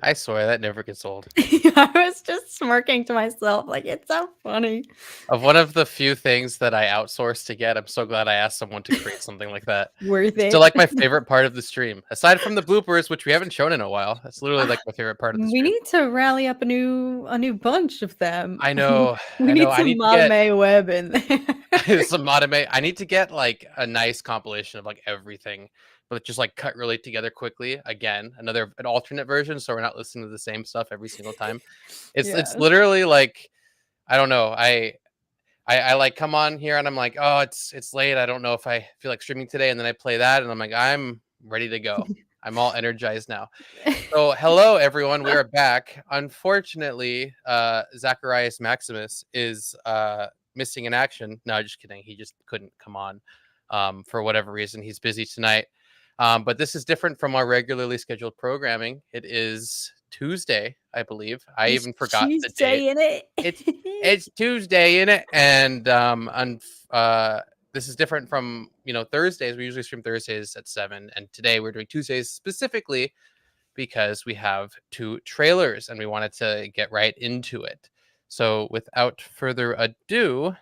I swear that never gets old. I was just smirking to myself, like, it's so funny. Of one of the few things that I outsourced to get, I'm so glad I asked someone to create something like that. Worth It's still it. like my favorite part of the stream, aside from the bloopers, which we haven't shown in a while. That's literally like my favorite part of the We stream. need to rally up a new bunch of them. I know, We I know. need I some need to get Madame Web in there. some automate. I need to get like a nice compilation of like everything, but just like cut really together quickly. Again, an alternate version, so we're not listening to the same stuff every single time. It's Yeah. literally like I don't know. I like come on here and I'm like, oh, it's late. I don't know if I feel like streaming today, and then I play that and I'm like, I'm ready to go. I'm all energized now. So hello everyone, we are back. Unfortunately, Zacharias Maximus is missing in action. No, just kidding. He just couldn't come on for whatever reason. He's busy tonight. But this is different from our regularly scheduled programming. It is Tuesday, I believe. I It's even forgot the date. Tuesday in it. It's Tuesday in it, and this is different from Thursdays. We usually stream Thursdays at 7, and today we're doing Tuesdays specifically because we have 2 trailers and we wanted to get right into it. So without further ado,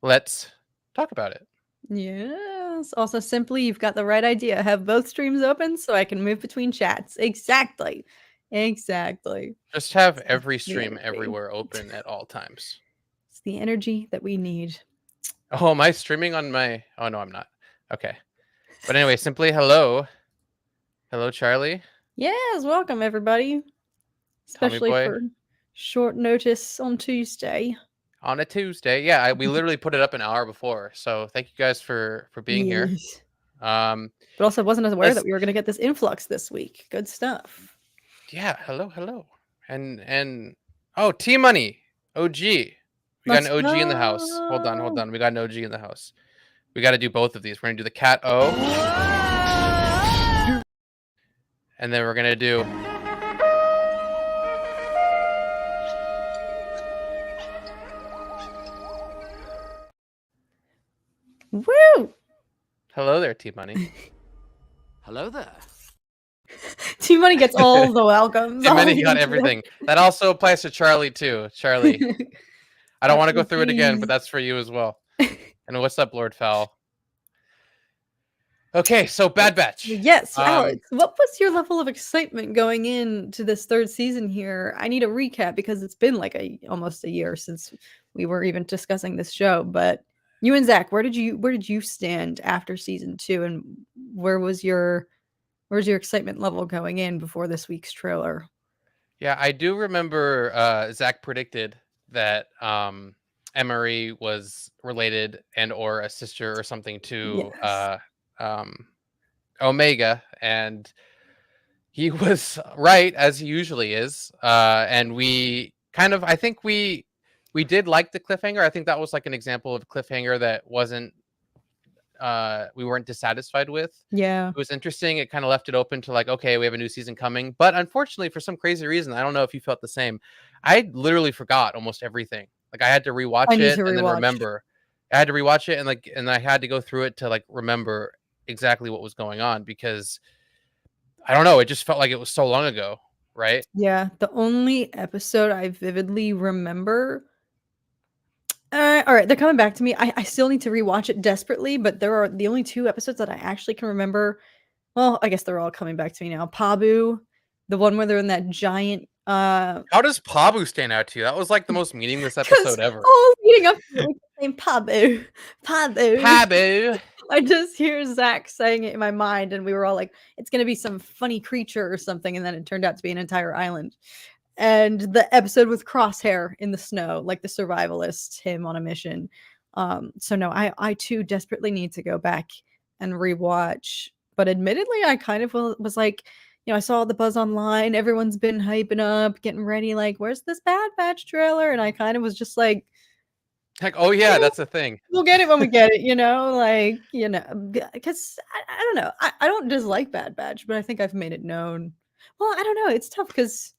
let's talk about it. Yes. Also, simply, you've got the right idea. Have both streams open so I can move between chats. Exactly. Just have every The stream energy. everywhere open at all times. It's the energy that we need. Oh, am I streaming on my... Oh, no, I'm not. Okay. But anyway, simply hello. Hello, Charlie. Yes, welcome everybody. Especially boy. for short notice on Tuesday. On a Tuesday. Yeah, we literally put it up an hour before. So thank you guys for being here. But also wasn't aware that we were going to get this influx this week. Good stuff. Yeah, hello. And oh, T-Money. OG. We got an OG in the house. Hold on. We got an OG in the house. We got to do both of these. We're going to do the cat O. And then we're going to do... Woo! Hello there, T-Money. Hello there. T-Money gets all the welcomes. T-Money got everything. That also applies to Charlie, too. Charlie. I don't want to go through it again, but that's for you as well. And what's up, Lord Fowl? Okay, so Bad Batch. Yes, Alex, what was your level of excitement going into this 3rd season here? I need a recap because it's been like almost a year since we were even discussing this show. But you and Zach, where did you stand after season 2, and where's your excitement level going in before this week's trailer? Yeah, I do remember Zach predicted that Emery was related and or a sister or something to Omega, and he was right, as he usually is. And we kind of, I think we did like the cliffhanger. I think that was like an example of a cliffhanger that wasn't we weren't dissatisfied with. Yeah, it was interesting. It kind of left it open to like, okay, we have a new season coming, but unfortunately for some crazy reason, I don't know if you felt the same, I literally forgot almost everything. Like I had to rewatch it and then remember. I had to rewatch it and I had to go through it to like remember exactly what was going on, because I don't know, it just felt like it was so long ago, right? Yeah, the only episode I vividly remember... all right, they're coming back to me. I still need to rewatch it desperately, but there are the only 2 episodes that I actually can remember. Well, I guess they're all coming back to me now. Pabu, the one where they're in that giant... How does Pabu stand out to you? That was like the most meaningless episode ever. Oh, leading up to the name Pabu. I just hear Zach saying it in my mind, and we were all like, it's going to be some funny creature or something, and then it turned out to be an entire island. And the episode with Crosshair in the snow, like the survivalist, him on a mission. So no, I too desperately need to go back and rewatch. But admittedly, I kind of was like, I saw the buzz online. Everyone's been hyping up, getting ready. Like, where's this Bad Batch trailer? And I kind of was just like, oh yeah, that's the thing. We'll get it when we get it, because I don't know. I don't dislike Bad Batch, but I think I've made it known. Well, I don't know. It's tough because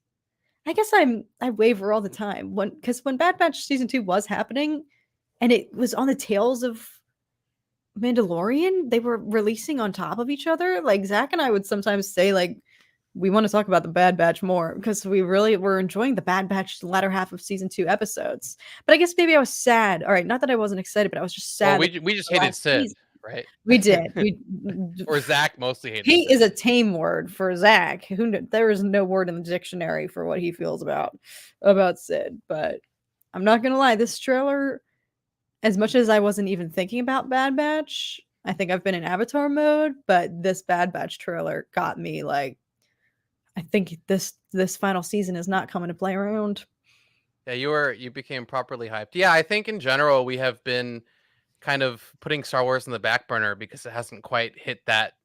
I guess I waver all the time because when Bad Batch season 2 was happening and it was on the tails of Mandalorian, they were releasing on top of each other. Like Zach and I would sometimes say like we want to talk about the Bad Batch more because we really were enjoying the Bad Batch latter half of season 2 episodes. But I guess maybe I was sad. All right, not that I wasn't excited, but I was just sad. Well, we just the hated last Sid, season. right? We did. Or Zach mostly hated He Sid. is a tame word for Zach. There is no word in the dictionary for what he feels about Sid. But I'm not gonna lie, this trailer, as much as I wasn't even thinking about Bad Batch, I think I've been in Avatar mode. But this Bad Batch trailer got me like, I think this final season is not coming to play around. Yeah, you became properly hyped. Yeah, I think in general we have been kind of putting Star Wars in the back burner because it hasn't quite hit that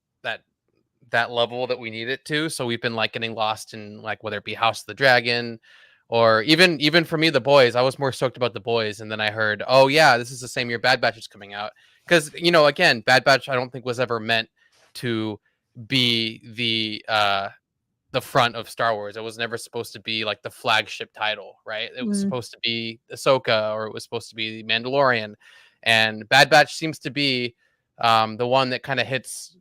level that we need it to. So we've been like getting lost in like whether it be House of the Dragon or even for me The Boys. I was more stoked about The Boys, and then I heard, oh yeah, this is the same year Bad Batch is coming out. Because again, Bad Batch I don't think was ever meant to be the front of Star Wars. It was never supposed to be like the flagship title, right? It was supposed to be Ahsoka, or it was supposed to be Mandalorian, and Bad Batch seems to be the one that kind of hits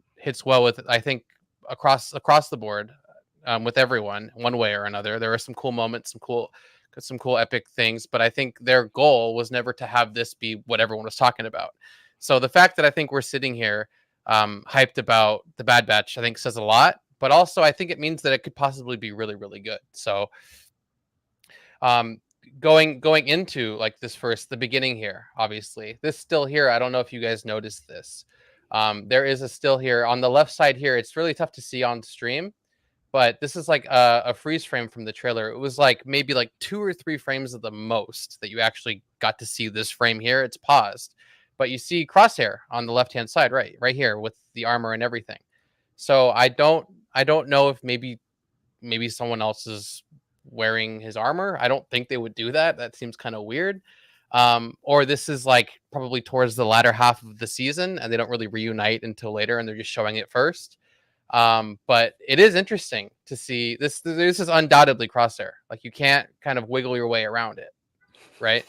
well with, I think, across the board, with everyone one way or another. There are some cool moments, some cool epic things, but I think their goal was never to have this be what everyone was talking about. So the fact that I think we're sitting here hyped about the Bad Batch, I think says a lot. But also, I think it means that it could possibly be really, really good. So, going into like the beginning here, obviously, this still here. I don't know if you guys noticed this. There is a still here on the left side here. It's really tough to see on stream, but this is like a freeze frame from the trailer. It was like maybe like 2 or 3 frames at the most that you actually got to see this frame here. It's paused, but you see Crosshair on the left hand side, right here with the armor and everything. So I don't know if maybe someone else is wearing his armor. I don't think they would do that. That seems kind of weird. Or this is like probably towards the latter half of the season and they don't really reunite until later and they're just showing it first. But it is interesting to see this. This is undoubtedly Crosshair. Like you can't kind of wiggle your way around it, right?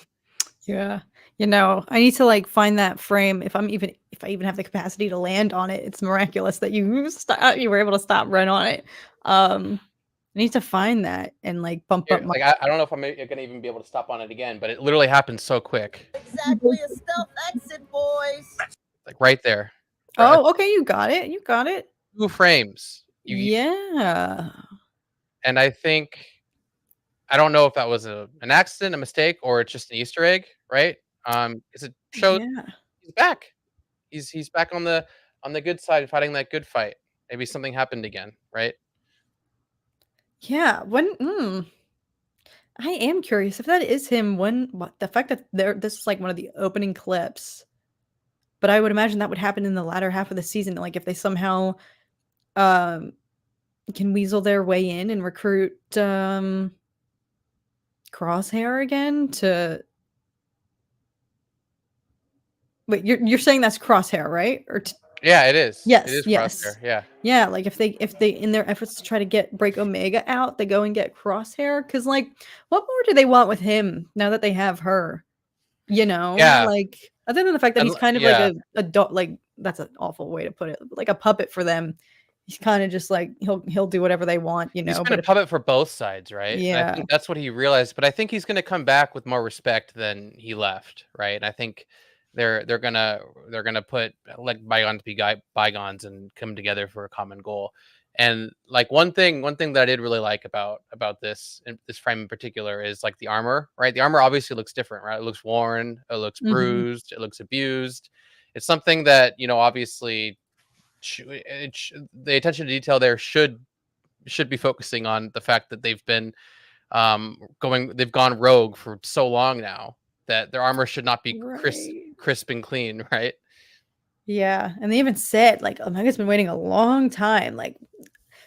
Yeah. I need to like find that frame. If I even have the capacity to land on it, it's miraculous that you were able to stop right on it. I need to find that and like bump Here, up my. like I don't know if I'm gonna even be able to stop on it again, but it literally happens so quick. Exactly a stealth exit, boys. Like right there. Oh, okay, you got it. 2 frames. Yeah. And I think, I don't know if that was an accident, a mistake, or it's just an Easter egg, right? Because it shows Yeah. he's back. He's back on the good side, fighting that good fight. Maybe something happened again, right? Yeah. I am curious if that is him. The fact that this is like one of the opening clips, but I would imagine that would happen in the latter half of the season. Like if they somehow um can weasel their way in and recruit Crosshair again to. Wait, you're saying that's Crosshair, right? Yeah, it is. Yes, It is yes. Crosshair. Yeah. Yeah, like if they in their efforts to try to break Omega out, they go and get Crosshair. Cause like, what more do they want with him now that they have her? Yeah. Like other than the fact that And he's kind of yeah. like a dog, like that's an awful way to put it, like a puppet for them. He's kind of just like he'll do whatever they want, He's been But a puppet for both sides, right? And I yeah, think that's what he realized. But I think he's gonna come back with more respect than he left, right? And I think they're gonna put like bygones be bygones and come together for a common goal. And like one thing that I did really like about this frame in particular is like the armor, right? The armor obviously looks different, right? It looks worn, it looks bruised, it looks abused. It's something that obviously the attention to detail there should be focusing on the fact that they've been they've gone rogue for so long now that their armor should not be crisp and clean, right? Yeah, and they even said like Omega's been waiting a long time. Like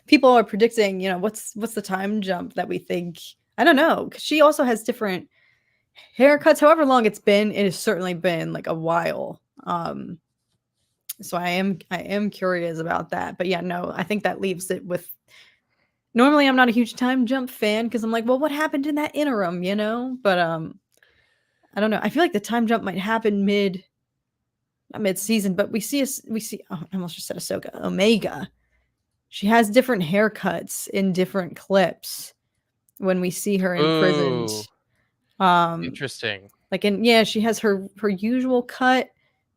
people are predicting, what's the time jump that we think? I don't know, because she also has different haircuts. However long it's been, it has certainly been like a while. So I am curious about that. But yeah, no, I think that leaves it with. Normally, I'm not a huge time jump fan because I'm like, well, what happened in that interim, But I don't know. I feel like the time jump might happen not mid-season, but we see. Oh, I almost just said Ahsoka, Omega she has different haircuts in different clips when we see her imprisoned. Ooh, Um, interesting. like she has her usual cut,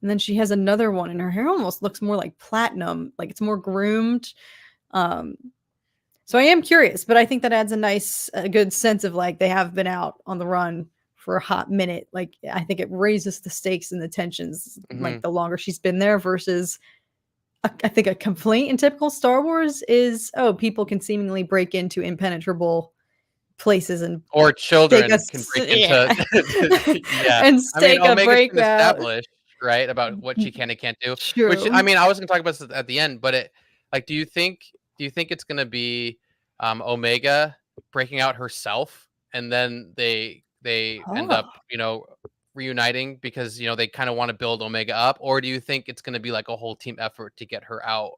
and then she has another one, and her hair almost looks more like platinum, like it's more groomed. Um, so I am curious, but I think that adds a good sense of like they have been out on the run for a hot minute. Like I think it raises the stakes and the tensions, like Mhm. the longer she's been there versus I think a complaint in typical Star Wars is, oh, people can seemingly break into impenetrable places and Or stake children us, can break into yeah, yeah. and I mean, stake a Omega's been breakout. established, right, about what she can and can't do, which, I True. mean, I was gonna talk about this at the end, but like, do you think it's gonna be, Omega breaking out herself, and then they end Oh, up, reuniting because, they kinda wanna build Omega up, or do you think it's gonna be like a whole team effort to get her out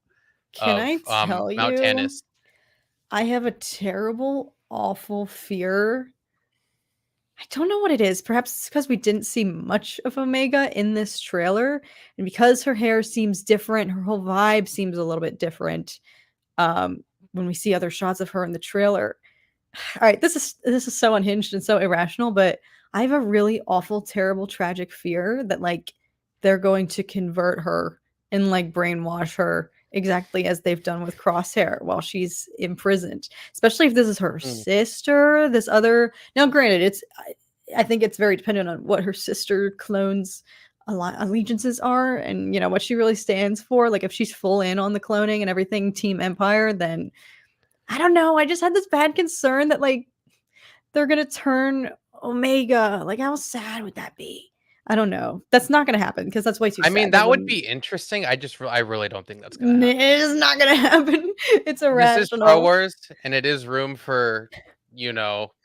can of, I tell Mount you? Tannis? I have a terrible, awful fear. I don't know what it is. Perhaps it's because we didn't see much of Omega in this trailer, and because her hair seems different, her whole vibe seems a little bit different. Um, when we see other shots of her in the trailer, all right, this is so unhinged and so irrational, but I have a really awful, terrible, tragic fear that like they're going to convert her and like brainwash her exactly as they've done with Crosshair while she's imprisoned. Especially if this is her Mm, sister, this other. Now, granted, I think it's very dependent on what her sister clones allegiances are and what she really stands for. Like if she's full in on the cloning and everything Team Empire, then I don't know. I just had this bad concern that like they're gonna turn Omega. Like, how sad would that be? I don't know. That's not gonna happen because that's way too I mean, sad. They that would wouldn't. be interesting, I really don't think that's gonna It happen. is not gonna happen. It's This is Star irrational, Wars, and it is room for,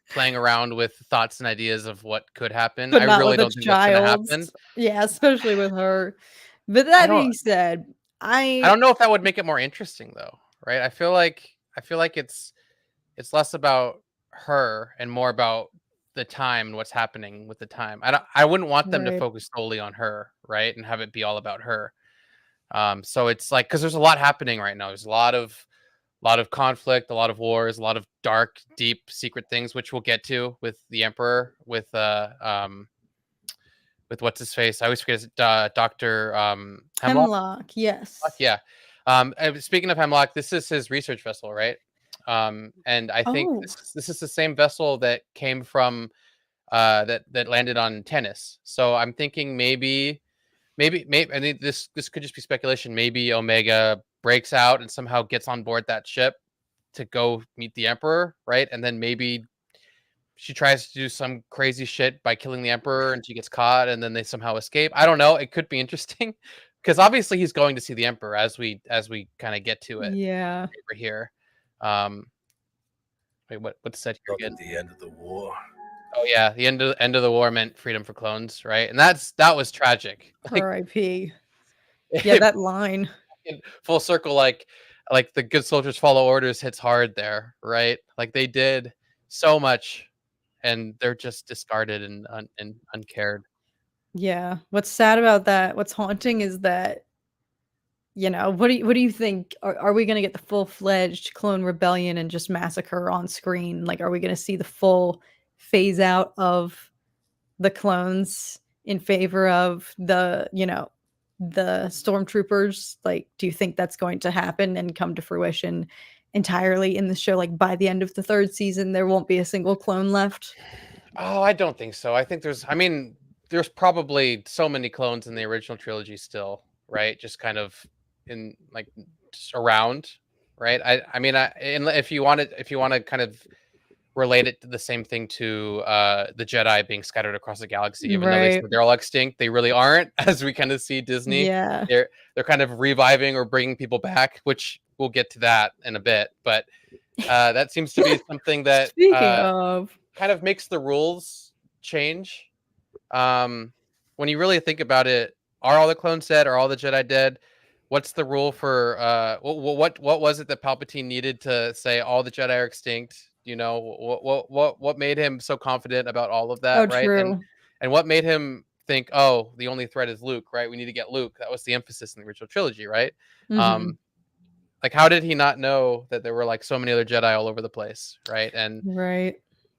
playing around with thoughts and ideas of what could happen. but I not really with a don't think that's gonna child. happen. Yeah, especially with her. But I that don't being said, I I don't know if that would make it more interesting though, right? I feel like it's less about her and more about the time and what's happening with the time. I wouldn't want them to right, focus solely on her, right? And have it be all about her. So it's like because there's a lot happening right now. There's a lot of conflict, a lot of wars, a lot of dark, deep, secret things, which we'll get to with the Emperor, with what's his face. I always forget his Doctor Hemlock. Hemlock. Yes. Yeah. And speaking of Hemlock, this is his research vessel, right? And I think Oh, this is the same vessel that came from that landed on Tennis. So I'm thinking maybe I mean this could just be speculation. Maybe Omega breaks out and somehow gets on board that ship to go meet the Emperor, right? And then maybe she tries to do some crazy shit by killing the Emperor and she gets caught and then they somehow escape. I don't know. It could be interesting because obviously he's going to see the Emperor as we kind of get to it yeah. over here. Um, wait, what's said here Not again? at the end of the war. Oh yeah, the end of the war meant freedom for clones, right? And that was tragic. Like R.I.P. Yeah, it, that line. in full circle, like the good soldiers follow orders hits hard there, right? Like they did so much, and they're just discarded and uncared. Yeah. What's sad about that? What's haunting is that what do you think? Are we gonna get the full-fledged clone rebellion and just massacre on screen? Like, are we gonna see the full phase out of the clones in favor of the stormtroopers? Like, do you think that's going to happen and come to fruition entirely in the show? Like, by the end of the third season, there won't be a single clone left? Oh, I don't think so. I think there's probably so many clones in the original trilogy still, right? Just kind of in like just around, right? If you want to kind of relate it to the same thing to the Jedi being scattered across the galaxy, even though they Right. said they're all extinct, they really aren't, as we kind of see Disney. Yeah. They're kind of reviving or bringing people back, which we'll get to that in a bit. But that seems to be something that Speaking of, kind of makes the rules change. Um, when you really think about it, are all the clones dead? Are all the Jedi dead? What's the rule for what was it that Palpatine needed to say all the Jedi are extinct? What made him so confident about all of oh, that, right? And true. and what made him think, oh, the only threat is Luke, right? We need to get Luke. That was the emphasis in the original trilogy, right? Mhm. Um, Like, how did he not know that there were like so many other Jedi all over the place, right? And Right.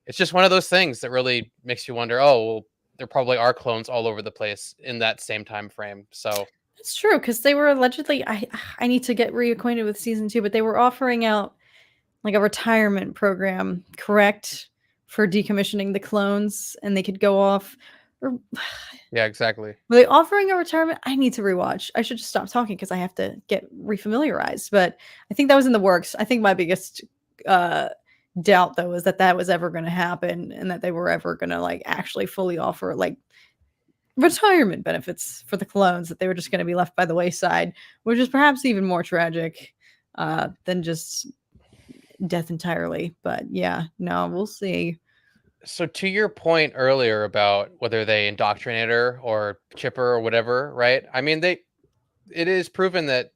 it's just one of those things that really makes you wonder, oh, well, there probably are clones all over the place in that same time frame. So It's true because they were allegedly. I need to get reacquainted with season 2, but they were offering out like a retirement program, correct, for decommissioning the clones, and they could go off. Or yeah, exactly. were they offering a retirement? I need to rewatch. I should just stop talking because I have to get refamiliarized. But I think that was in the works. I think my biggest doubt though is that was ever going to happen, and that they were ever going to like actually fully offer like retirement benefits for the clones, that they were just going to be left by the wayside, which is perhaps even more tragic than just death entirely. But yeah, no, we'll see. So to your point earlier about whether they indoctrinate her or chip her or whatever, right? I mean, it is proven that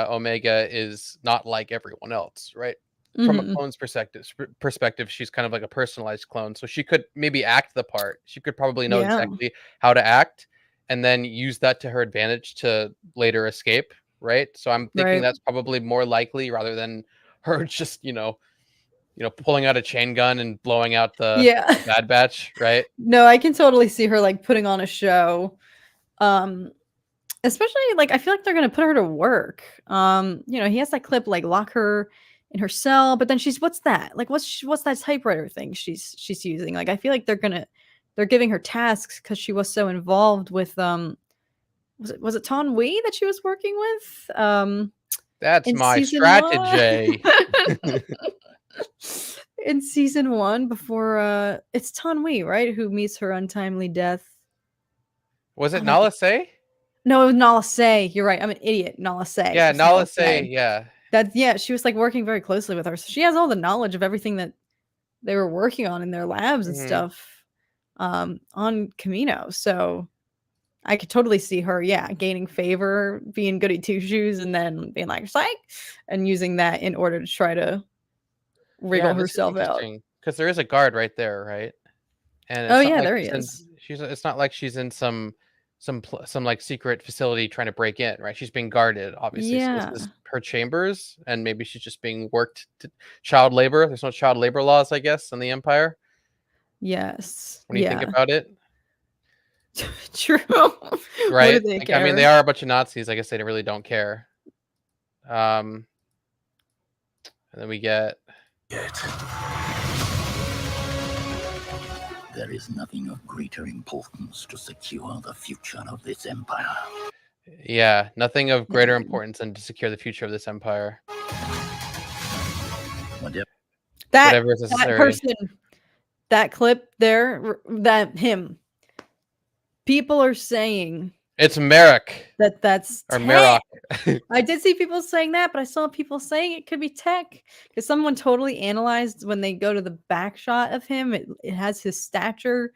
Omega is not like everyone else, right? From a Mhm. clone's perspective, she's kind of like a personalized clone. So she could maybe act the part. She could probably know Yeah, exactly how to act and then use that to her advantage to later escape, right? So I'm thinking right. that's probably more likely rather than her just, pulling out a chain gun and blowing out the Yeah. Bad Batch, right? No, I can totally see her like putting on a show. Um Especially like I feel like they're gonna put her to work. He has that clip like lock her in her cell, but then she's what's that? Like what's that typewriter thing she's using? Like I feel like they're giving her tasks because she was so involved with was it Ton Wei that she was working with? That's In my season 1? strategy. In season 1 before it's Ton Wei, right? Who meets her untimely death. Was Oh, it maybe Nala Se? no, it was Nala Se. You're right. I'm an idiot. Nala Se. Yeah, It's Nala Nala Se. Se. Yeah. Yeah, she was like working very closely with her. So she has all the knowledge of everything that they were working on in their labs and Hmm. stuff on Camino. So I could totally see her, yeah, gaining favor, being goody two shoes, and then being like psych and using that in order to try to Yeah, wriggle this is herself out. interesting because there is a guard right there, right? And Oh it's not yeah, like there he is. it's not like she's in some like secret facility trying to break in, right? She's being guarded, obviously. So this Yeah. is her chambers, and maybe she's just being worked to child labor. There's no child labor laws, I guess, in the Empire Yes. when you think Yeah. about it, True. What do right? they Like, I mean, they care? are a bunch of Nazis. I guess they really don't care. Um, and then we get Yet. There is nothing of greater importance to secure the future of this empire. nothing of greater Dang. importance than to secure the future of this empire, Whatever That whatever is that necessary. person, that clip there, that him. People are saying It's Merrick that's or tech. Merrock. I did see people saying that, but I saw people saying it could be tech because someone totally analyzed when they go to the back shot of him. It has his stature,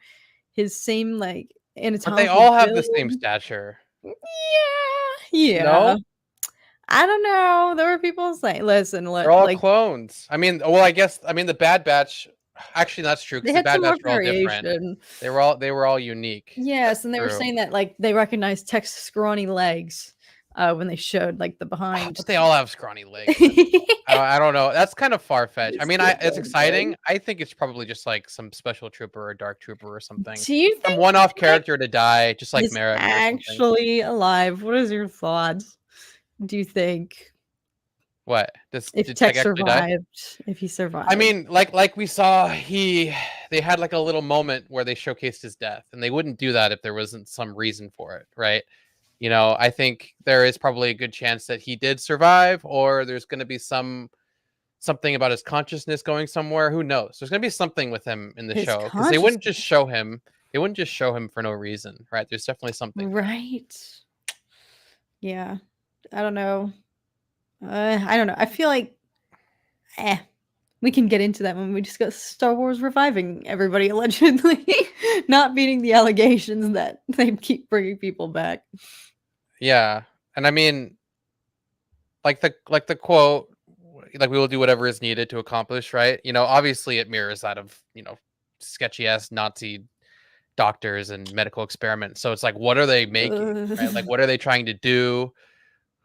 his same like But they anatomical all have the build. same stature. Yeah. No? I don't know. There were people saying, listen, They're all like clones. I mean, well, I mean the Bad Batch. Actually, that's true they because the had Bad some more Batch were all different. variation. They were all unique. That's Yes, and they were true. saying that like they recognized Tech's scrawny legs when they showed like the behind. But they all have scrawny legs. I don't know. That's kind of far fetched. I mean, it's exciting. I think it's probably just like some special trooper or dark trooper or something. Do you Some think one-off Tech character to die, just like is Merrick or something. actually alive? What is your thoughts? Do you think What? if Did Tech Tech actually die? survived, if he survived? I mean, like we saw, they had like a little moment where they showcased his death, and they wouldn't do that if there wasn't some reason for it, right? I think there is probably a good chance that he did survive, or there's going to be something about his consciousness going somewhere. Who knows? There's going to be something with him in the His show because they wouldn't just consciousness, show him. They wouldn't just show him for no reason, right? There's definitely something there. right? Yeah, I don't know. I don't know. I feel like, we can get into that when we discuss Star Wars reviving everybody allegedly, not beating the allegations that they keep bringing people back. Yeah, and I mean, like the quote, like we will do whatever is needed to accomplish, right? Obviously it mirrors that of sketchy ass Nazi doctors and medical experiments. So it's like, what are they making, right? Like, Ugh. what are they trying to do?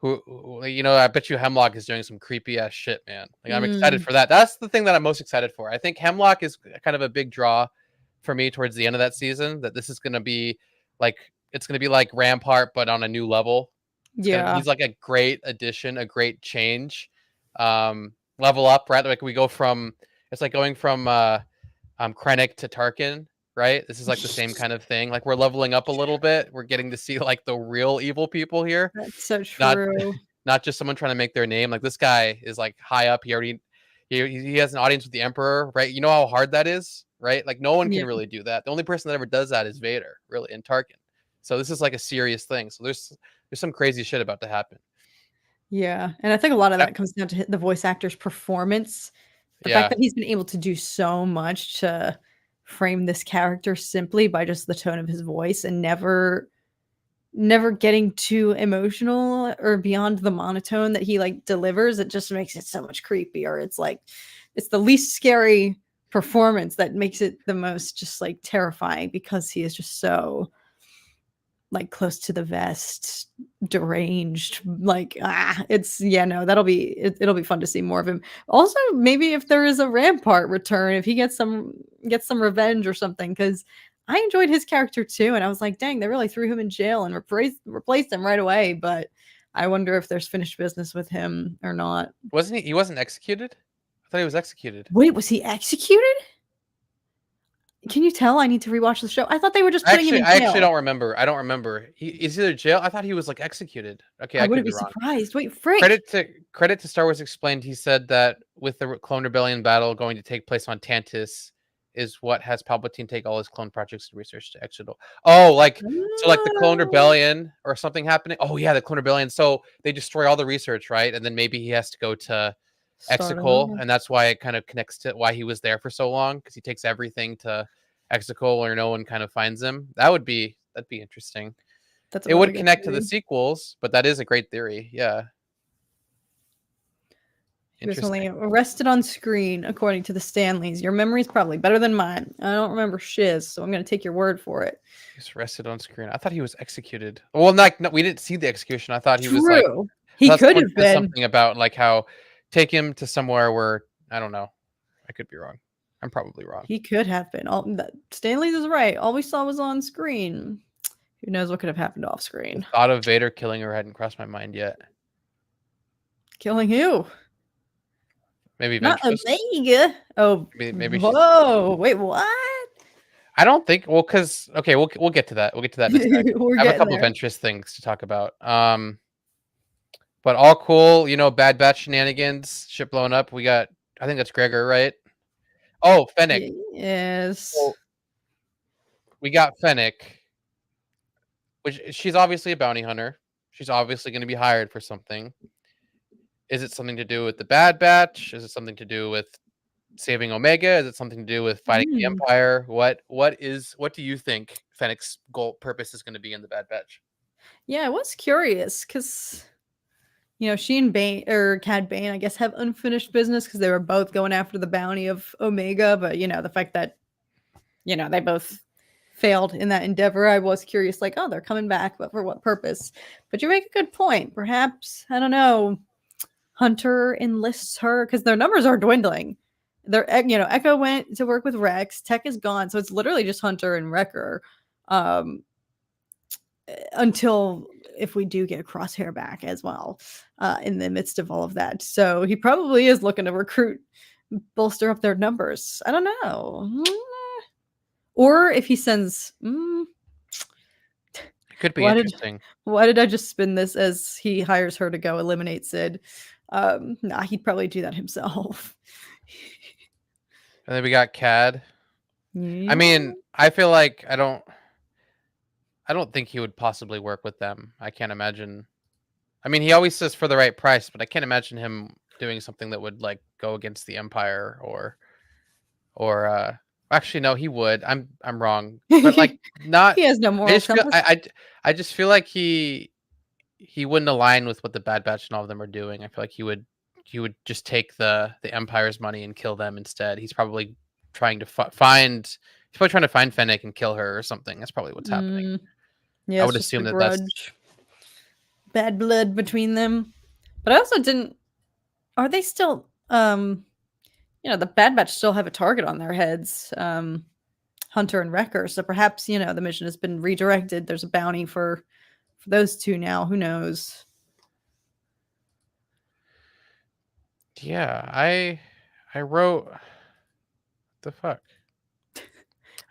I bet you Hemlock is doing some creepy ass shit, man. Like I'm excited Mm, for that. That's the thing that I'm most excited for. I think Hemlock is kind of a big draw for me towards the end of that season. That this is going to be like it's going to be like Rampart, but on a new level. yeah, He's like a great addition, a great change. Level up, right? Like we go from it's like going from Krennic to Tarkin, right? This is like the same kind of thing. Like we're leveling up a little bit. We're getting to see like the real evil people here, that's so not true. not just someone trying to make their name. Like this guy is like high up. He has an audience with the Emperor, right? You know how hard that is, right? Like no one Yeah, can really do that. The only person that ever does that is Vader, really, and Tarkin. So this is like a serious thing. So there's some crazy shit about to happen. yeah, and I think a lot of Uh, that comes down to the voice actor's performance. The fact Yeah, that he's been able to do so much to frame this character simply by just the tone of his voice and never getting too emotional or beyond the monotone that he like delivers, it just makes it so much creepier. It's like it's the least scary performance that makes it the most just like terrifying because he is just so like close to the vest, deranged, like it's yeah, no, it'll be fun to see more of him. Also, maybe if there is a Rampart return, if he gets some revenge or something, because I enjoyed his character too, and I was like, dang, they really threw him in jail and replaced him right away. But I wonder if there's finished business with him or not. wasn't he? He wasn't executed. I thought he was executed. Wait, was he executed? Can you tell I need to rewatch the show? I thought they were just putting him in I actually jail. don't remember. I don't remember. He is either jail. I thought he was like executed. Okay, I I could wouldn't be be wrong. surprised. Wait, Frick. Credit to Star Wars Explained. He said that with the Clone Rebellion battle going to take place on Tantus is what has Palpatine take all his clone projects and research to Exegol. Oh, like so, like the Clone Oh, Rebellion or something happening. Oh yeah, the Clone Rebellion. So they destroy all the research, right? And then maybe he has to go to start Exegol, over. and that's why it kind of connects to why he was there for so long because he takes everything to Exegol where no one kind of finds him. That'd be interesting. That's a It really would good connect to the theory. sequels, but that is a great theory. Yeah, He was only interesting. arrested on screen, according to the Stanleys. Your memory's probably better than mine. I don't remember shiz, so I'm going to take your word for it. He's arrested on screen. I thought he was executed. Well, like no, we didn't see the execution. I thought he was like. True. I He thought could someone have said been. something about like how take him to somewhere where I don't know. I could be wrong. I'm probably wrong. He could have been. Stanley's is right. All we saw was on screen. Who knows what could have happened off The screen? thought of Vader killing her hadn't crossed my mind yet. Killing who? Maybe Not Ventress. Omega. Oh, Maybe she's. whoa. Wait, what? I don't think. Well, because okay, we'll get to that. We'll get to that in a sec. We're I have a getting couple of there. Ventress things to talk about. But all cool. Bad Batch shenanigans. Ship blowing up. We got. I think that's Gregor, right? Oh, Fennec. Yes. So we got Fennec, which she's obviously a bounty hunter. She's obviously going to be hired for something. Is it something to do with the Bad Batch? Is it something to do with saving Omega? Is it something to do with fighting the Mm. Empire? What do you think Fennec's goal purpose is going to be in the Bad Batch? Yeah, I was curious because she and Bane or Cad Bane, I guess, have unfinished business because they were both going after the bounty of Omega. But the fact that they both failed in that endeavor, I was curious, like, oh, they're coming back, but for what purpose? But you make a good point. Perhaps, I don't know, Hunter enlists her because their numbers are dwindling. Echo went to work with Rex. Tech is gone, so it's literally just Hunter and Wrecker. Um, until if we do get Crosshair back as well in the midst of all of that. So he probably is looking to recruit, bolster up their numbers. I don't know. Or if he sends. It could be Why did interesting. why did I just spin this as he hires her to go eliminate Sid? Nah, he'd probably do that himself. And then we got Cad. I Yeah. mean, I feel like I don't think he would possibly work with them. I can't imagine. I mean, he always says for the right price, but I can't imagine him doing something that would like go against the Empire or actually no, he would. I'm wrong. But like not He has no I moral just feel compass. I just feel like he wouldn't align with what the Bad Batch and all of them are doing. I feel like he would just take the Empire's money and kill them instead. He's probably trying to find he's probably trying to find Fennec and kill her or something. That's probably what's happening. Yeah, I it's would just a assume that that's grudge. bad blood between them. But I also didn't. Are they still? The Bad Batch still have a target on their heads. Hunter and Wrecker. So perhaps the mission has been redirected. There's a bounty for those two now. Who knows? Yeah, I wrote the fuck.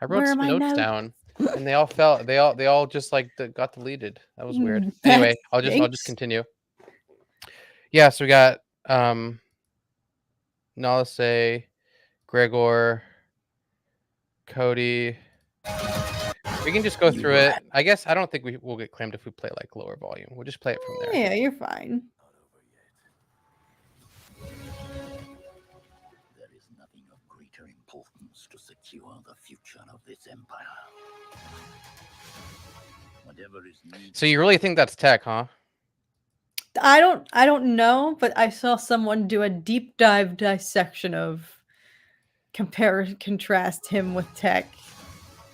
I wrote Where are some my notes notes? down, and they all fell. They all just like got deleted. That was weird. Anyway, I'll just Thanks. continue. Yeah, so we got Nalase, Gregor, Cody. We can just go through it. I guess I don't think we will get claimed if we play like lower volume. We'll just play it from there. Yeah, you're fine. There is nothing of greater importance to secure the future of this empire. Whatever is needed. So you really think that's tech, huh? I don't know, but I saw someone do a deep dive dissection of contrast him with Tech,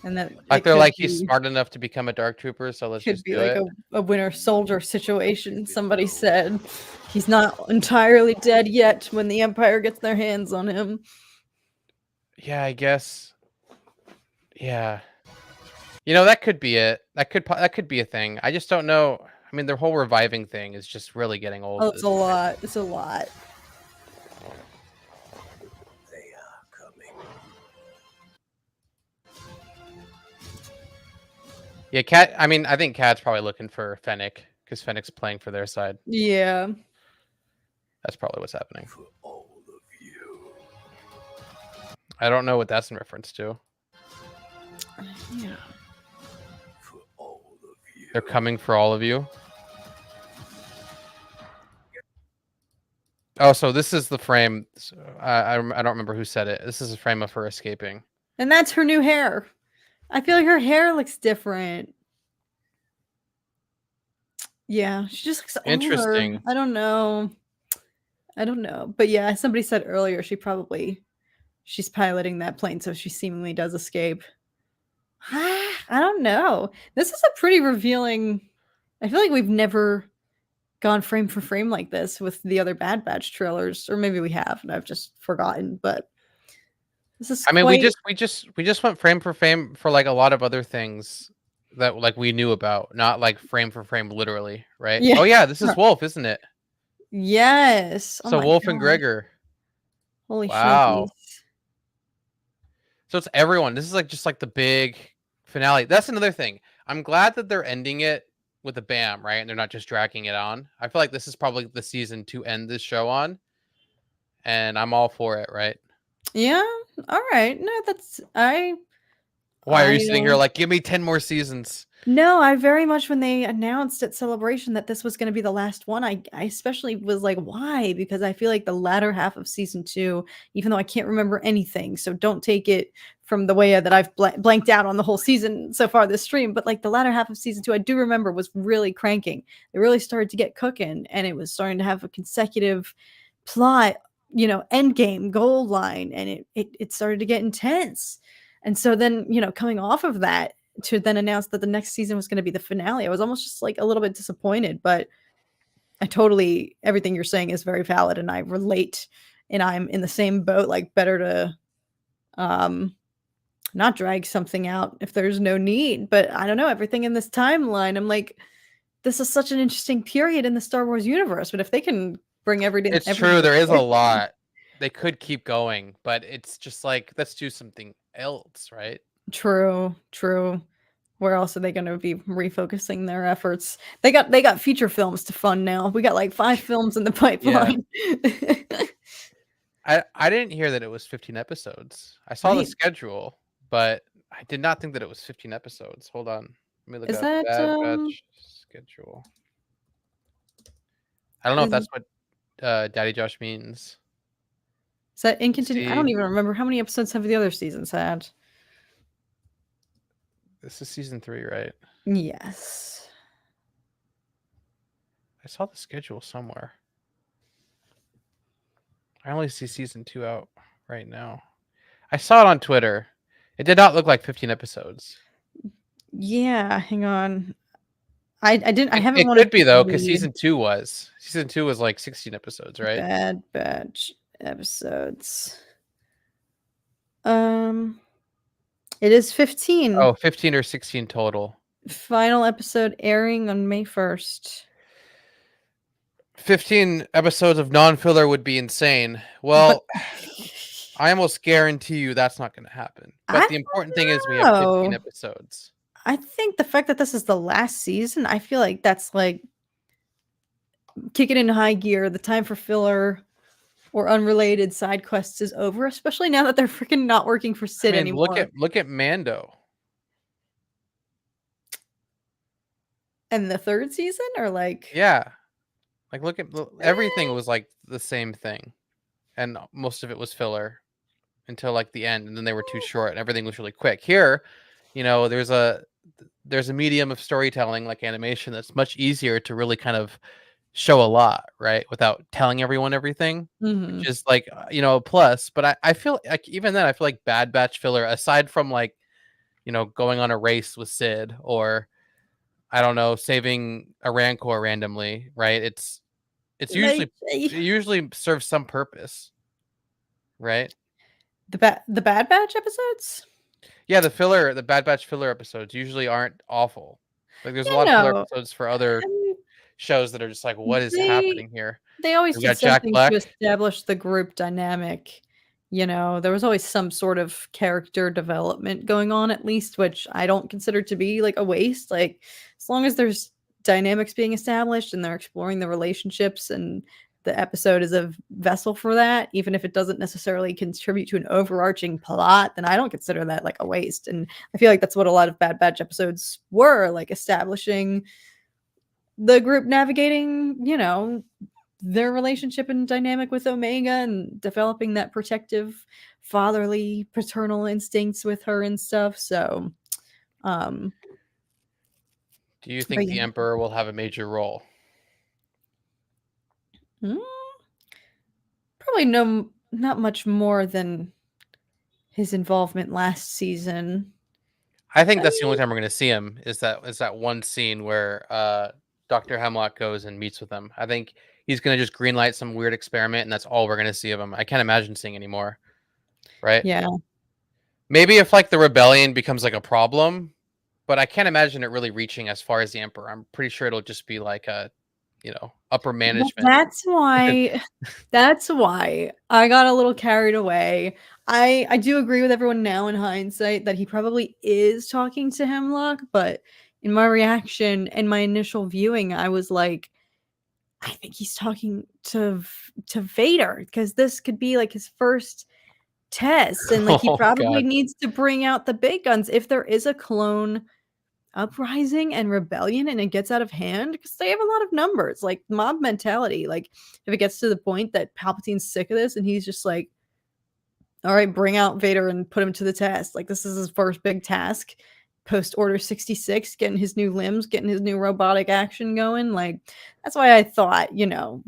and that Like it they're could like he's be- smart enough to become a dark trooper, so let's could just be do like it. a Winter Soldier situation. Somebody said he's not entirely dead yet when the Empire gets their hands on him. Yeah, I guess. Yeah. That could be it. That could be a thing. I just don't know. I mean, their whole reviving thing is just really getting old. Oh, it's a lot. It's a lot. They are coming. Yeah, Cat. I mean, I think Cat's probably looking for Fennec because Fennec's playing for their side. Yeah. That's probably what's happening. For all of you. I don't know what that's in reference to. Yeah. For all of you. They're coming for all of you. Oh, so this is the frame. I don't remember who said it. This is a frame of her escaping. And that's her new hair. I feel like her hair looks different. Yeah, she just looks older. Interesting. I don't know. But yeah, somebody said earlier she's piloting that plane, so she seemingly does escape. I don't know. This is a pretty revealing. I feel like we've never gone frame for frame like this with the other Bad Batch trailers, or maybe we have and I've just forgotten. But this is. I mean, we just went frame for frame for like a lot of other things that like we knew about, not like frame for frame literally, right? Yeah. Oh yeah, this is Wolf, isn't it? Yes. So Wolf and Gregor. Holy Wow. shit. So it's everyone. This is like just like the big finale. That's another thing. I'm glad that they're ending it with a bam, right? And they're not just dragging it on. I feel like this is probably the season to end this show on. And I'm all for it, right? Yeah. All right. No, Why are you sitting here like, give me 10 more seasons? No, I very much, when they announced at Celebration that this was going to be the last one, I especially was like, why? Because I feel like the latter half of season 2, even though I can't remember anything, so don't take it from the way that I've blanked out on the whole season so far this stream, but like the latter half of season 2, I do remember was really cranking. It really started to get cooking, and it was starting to have a consecutive plot, end game, goal line, and it started to get intense. And so then, coming off of that, to then announce that the next season was going to be the finale, I was almost just like a little bit disappointed, but everything you're saying is very valid, and I relate, and I'm in the same boat. Like, better to not drag something out if there's no need. But I don't know, everything in this timeline, I'm like, this is such an interesting period in the Star Wars universe, but if they can bring everything, It's true, there is a lot. They could keep going, but it's just like, let's do something else, right? True. Where else are they going to be refocusing their efforts? They got feature films to fund now. We got like 5 films in the pipeline. I didn't hear that it was 15 episodes. I saw the Right. schedule, but I did not think that it was 15 episodes. Hold on. Let me look Is up that, Bad Batch schedule. I don't know if that's what Daddy Josh means. Is that in continue? I don't See. even remember how many episodes have the other seasons had. This is season 3, right? Yes. I saw the schedule somewhere. I only see season 2 out right now. I saw it on Twitter. It did not look like 15 episodes. Yeah, hang on. I didn't. I haven't It wanted could be to though, because read season two was like 16 episodes, right? Bad Batch episodes. Um, it is 15. Oh, 15 or 16 total. Final episode airing on May 1st. 15 episodes of non-filler would be insane. But Well, I almost guarantee you that's not going to happen. I But the important thing is we have 15 know. episodes. I think the fact that this is the last season, I feel like that's like kicking into high gear. The time for filler or unrelated side quests is over, especially now that they're freaking not working for I Sid mean, anymore. look at Mando. And the third season, or like, Yeah. Like everything was like the same thing. And most of it was filler until like the end, and then they were too short and everything was really quick. Here, there's a medium of storytelling like animation that's much easier to really kind of show a lot, right? Without telling everyone everything, which is like, a plus. But I feel like even then, I feel like Bad Batch filler, aside from like, going on a race with Sid, or I don't know, saving a Rancor randomly, right? It usually serves some purpose, right? the Bad Batch episodes. Yeah, the Bad Batch filler episodes usually aren't awful. Like there's a Yeah, lot of filler no. episodes for other shows that are just like, what is happening here? They always We did got Jack something Black. to establish the group dynamic. There was always some sort of character development going on, at least, which I don't consider to be like a waste. Like, as long as there's dynamics being established and they're exploring the relationships and the episode is a vessel for that, even if it doesn't necessarily contribute to an overarching plot, then I don't consider that like a waste. And I feel like that's what a lot of Bad Batch episodes were, like establishing the group navigating, their relationship and dynamic with Omega and developing that protective, fatherly, paternal instincts with her and stuff. So, Do you but think the yeah. Emperor will have a major role? Mm, probably not much more than his involvement last season. I think I that's the only mean, time we're going to see him is that one scene where Dr. Hemlock goes and meets with him. I think he's going to just greenlight some weird experiment, and that's all we're going to see of him. I can't imagine seeing any more, right? yeah. Maybe if like the rebellion becomes like a problem, but I can't imagine it really reaching as far as the Emperor. I'm pretty sure it'll just be like a, upper Well, management. that's why I got a little carried away. I do agree with everyone now in hindsight that he probably is talking to Hemlock, but in my reaction and my initial viewing, I was like, I think he's talking to Vader, because this could be like his first test, and like he Oh probably God. needs to bring out the big guns if there is a clone uprising and rebellion and it gets out of hand, because they have a lot of numbers, like mob mentality. Like if it gets to the point that Palpatine's sick of this and he's just like, all right, bring out Vader and put him to the test, like this is his first big task post Order 66, getting his new limbs, getting his new robotic action going. Like that's why I thought, I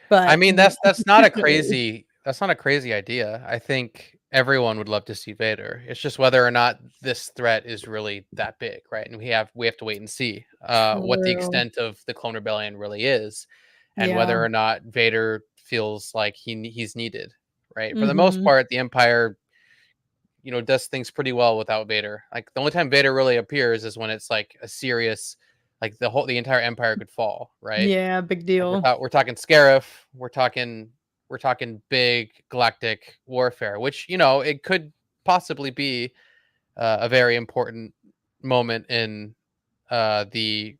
but mean, that's not a crazy idea. I think everyone would love to see Vader. It's just whether or not this threat is really that big, right? And we have to wait and see what the True. extent of the clone rebellion really is, and Yeah. whether or not Vader feels like he's needed, right? For the most Mhm. part, the Empire, does things pretty well without Vader. Like the only time Vader really appears is when it's like a serious, like the entire Empire could fall, right? Yeah, big Like deal. we're talking Scarif, we're talking big galactic warfare, which it could possibly be a very important moment in the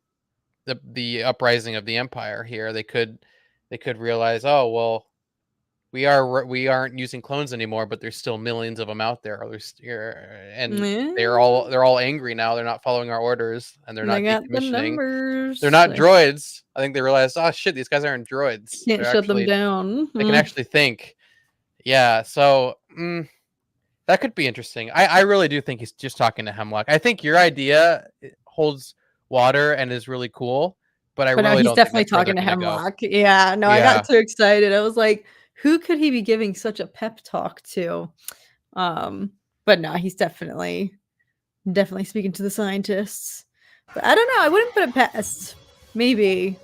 uprising of the Empire. Here, they could realize, oh well, we aren't using clones anymore, but there's still millions of them out there. And Yeah. they're all angry now. They're not following our orders, and they're They not got the decommissioning. They're numbers. not droids. I think they realized, oh shit, these guys aren't droids. Can't shut them down. They can actually think. Yeah, so that could be interesting. I really do think he's just talking to Hemlock. I think your idea holds water and is really cool, but I But no, really he's don't think definitely that's where they're talking to gonna go. Hemlock. Yeah, no, I Yeah. got too excited. I was like, who could he be giving such a pep talk to? But no, he's definitely speaking to the scientists. But I don't know. I wouldn't put it past. Maybe.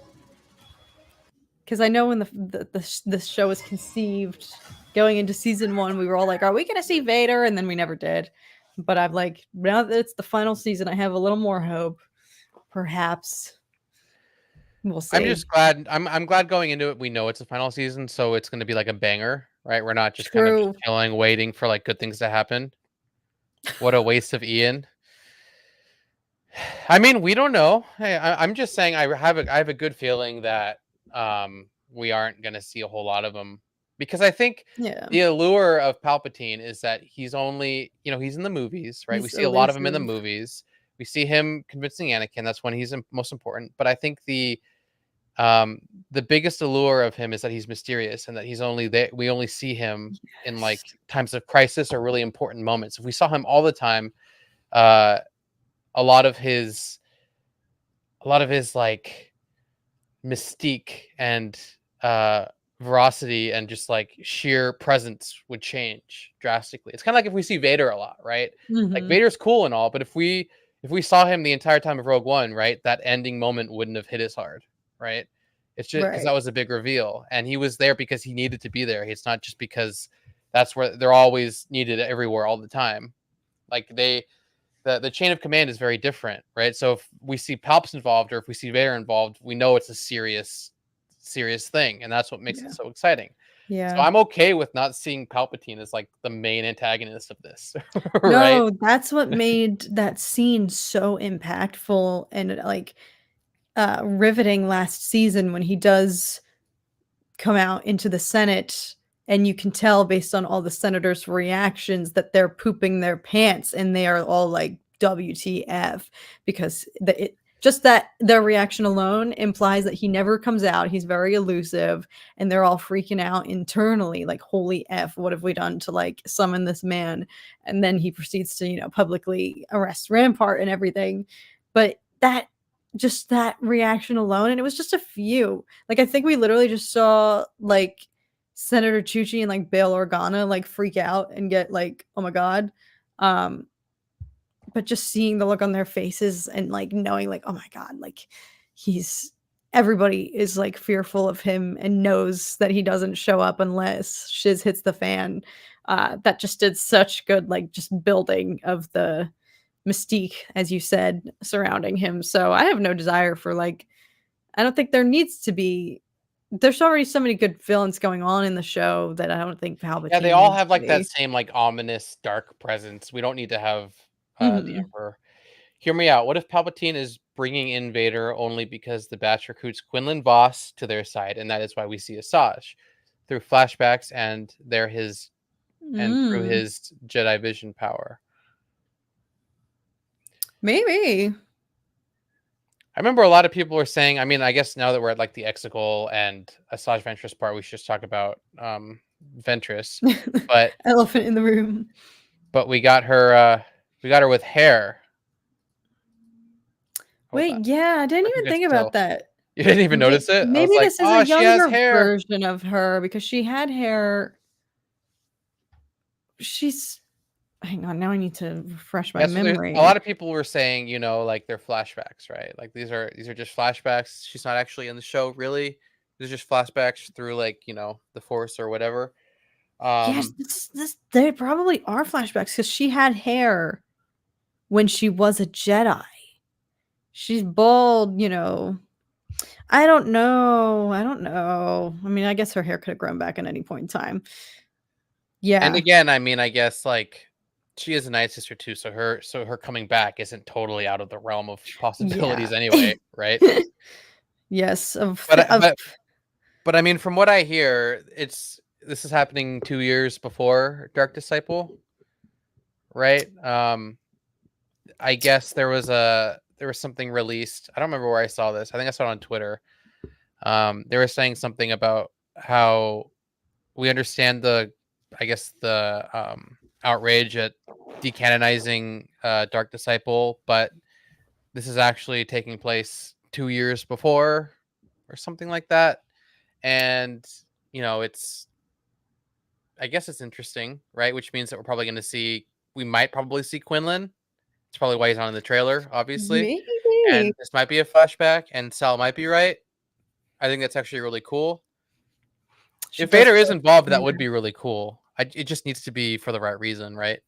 Because I know when the show was conceived, going into season 1, we were all like, "Are we going to see Vader?" And then we never did. But I'm like, now that it's the final season, I have a little more hope. Perhaps we'll see. I'm just glad. I'm glad going into it. We know it's the final season, so it's going to be like a banger, right? We're not just kind of True. chilling, waiting for like good things to happen. What a waste of Ian. I mean, we don't know. Hey, I'm just saying. I have a good feeling that we aren't going to see a whole lot of them because I think Yeah. the allure of Palpatine is that he's only, he's in the movies, right? We He's see a lot of him in the elusive. movies. We see him convincing Anakin. That's when he's most important. But I think the biggest allure of him is that he's mysterious and that he's only there. We only see him in like times of crisis or really important moments. If we saw him all the time, uh, a lot of his like mystique and veracity and just like sheer presence would change drastically. It's kind of like if we see Vader a lot, right? Like Mhm. Vader's cool and all, but if we saw him the entire time of Rogue One, right, that ending moment wouldn't have hit as hard, right? It's just because that Right. was a big reveal, and he was there because he needed to be there. It's not just because that's where they're always needed everywhere all the time. Like the chain of command is very different, right? So if we see Palps involved or if we see Vader involved, we know it's a serious thing, and that's what makes Yeah. it so exciting. So Yeah. I'm okay with not seeing Palpatine as like the main antagonist of this, right? No, that's what made that scene so impactful and like riveting last season when he does come out into the Senate, and you can tell based on all the senators' reactions that they're pooping their pants and they are all like WTF because just that their reaction alone implies that he never comes out. He's very elusive and they're all freaking out internally like holy F, what have we done to like summon this man? And then he proceeds to, publicly arrest Rampart and everything. But that reaction alone, and it was just a few. Like, I think we literally just saw, like, Senator Chuchi and, like, Bail Organa, like, freak out and get, like, "Oh my god." Um, but just seeing the look on their faces and, like, knowing, like, "Oh my god," like, he's everybody is, like, fearful of him and knows that he doesn't show up unless shiz hits the fan. That just did such good, like, just building of the mystique, as you said, surrounding him. So I have no desire for like I don't think there needs to be there's already so many good villains going on in the show that I don't think Yeah, they Palpatine all needs have to like that be. same like ominous dark presence. We don't need to have the Mhm. Emperor. Hear me out. What if Palpatine is bringing in Vader only because the Batch recruits Quinlan Voss to their side, and that is why we see Asajj through flashbacks and through Mm, his Jedi vision power. maybe. I remember a lot of people were saying, I mean, I guess now that we're at like the Exegol and Asajj Ventress part, we should just talk about Ventress. But Elephant in the room. we got her with hair. Hold on. Wait, yeah, I didn't Where'd you even get think still? about that. You didn't even notice it? I was Maybe like, this is a oh, she has younger hair. version of her because she had hair. She's hang on, now I need to refresh my Yeah, so there's a lot memory. of people were saying, like they're flashbacks, right? Like these are just flashbacks. She's not actually in the show, really. These are just flashbacks through like, the Force or whatever. Yes, Um, this they probably are flashbacks because she had hair when she was a Jedi. She's bald, I don't know. I don't know. I mean, I guess her hair could have grown back at any point in time. and Yeah. again, I mean, I guess like she is a Night Sister too, so her coming back isn't totally out of the realm of Yeah. possibilities anyway, right? Yes, But of I mean, from what I hear, this is happening 2 years before Dark Disciple, right? I guess there was something released. I don't remember where I saw this. I think I saw it on Twitter. They were saying something about how we understand the outrage at decanonizing Dark Disciple, but this is actually taking place 2 years before or something like that. And it's I guess it's interesting, right? Which means that we might probably see Quinlan. It's probably why he's not in the trailer, obviously. maybe. and this might be a flashback, and Sal might be right. I think that's actually really cool. If Vader is involved, that would be really cool. It just needs to be for the right reason, right?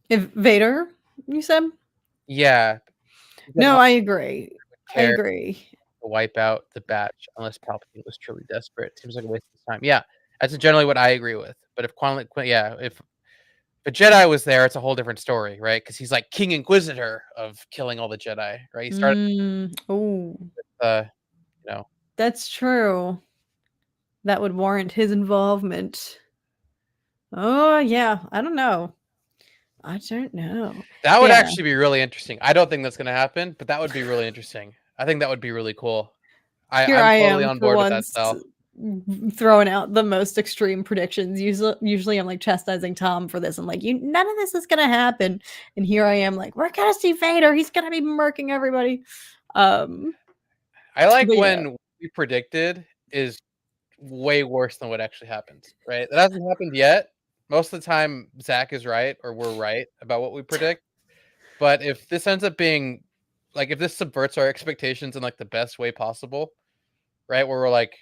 If Vader, you said? Yeah. No, I agree. I Care agree. to wipe out the batch unless Palpatine was truly desperate. Seems like a waste of time. Yeah, that's generally what I agree with. But if if a Jedi was there, it's a whole different story, right? Because he's like King Inquisitor of killing all the Jedi, right? He started Oh, with, you know, that's true. That would warrant his involvement. Oh, yeah. I don't know. I don't know. that would Yeah. actually be really interesting. I don't think that's going to happen, but that would be really interesting. I think that would be really cool. Here I'm I totally am on for board with that, once Sal. throwing out the most extreme predictions. Usually I'm like chastising Tom for this. I'm like, none of this is gonna happen. And here I am like, we're gonna see Vader. He's gonna be murking everybody. I like but yeah. when we predicted is way worse than what actually happens, right? That hasn't happened yet. Most of the time, Zach is right or we're right about what we predict. But if this ends up being like if this subverts our expectations in like the best way possible, right? Where we're like,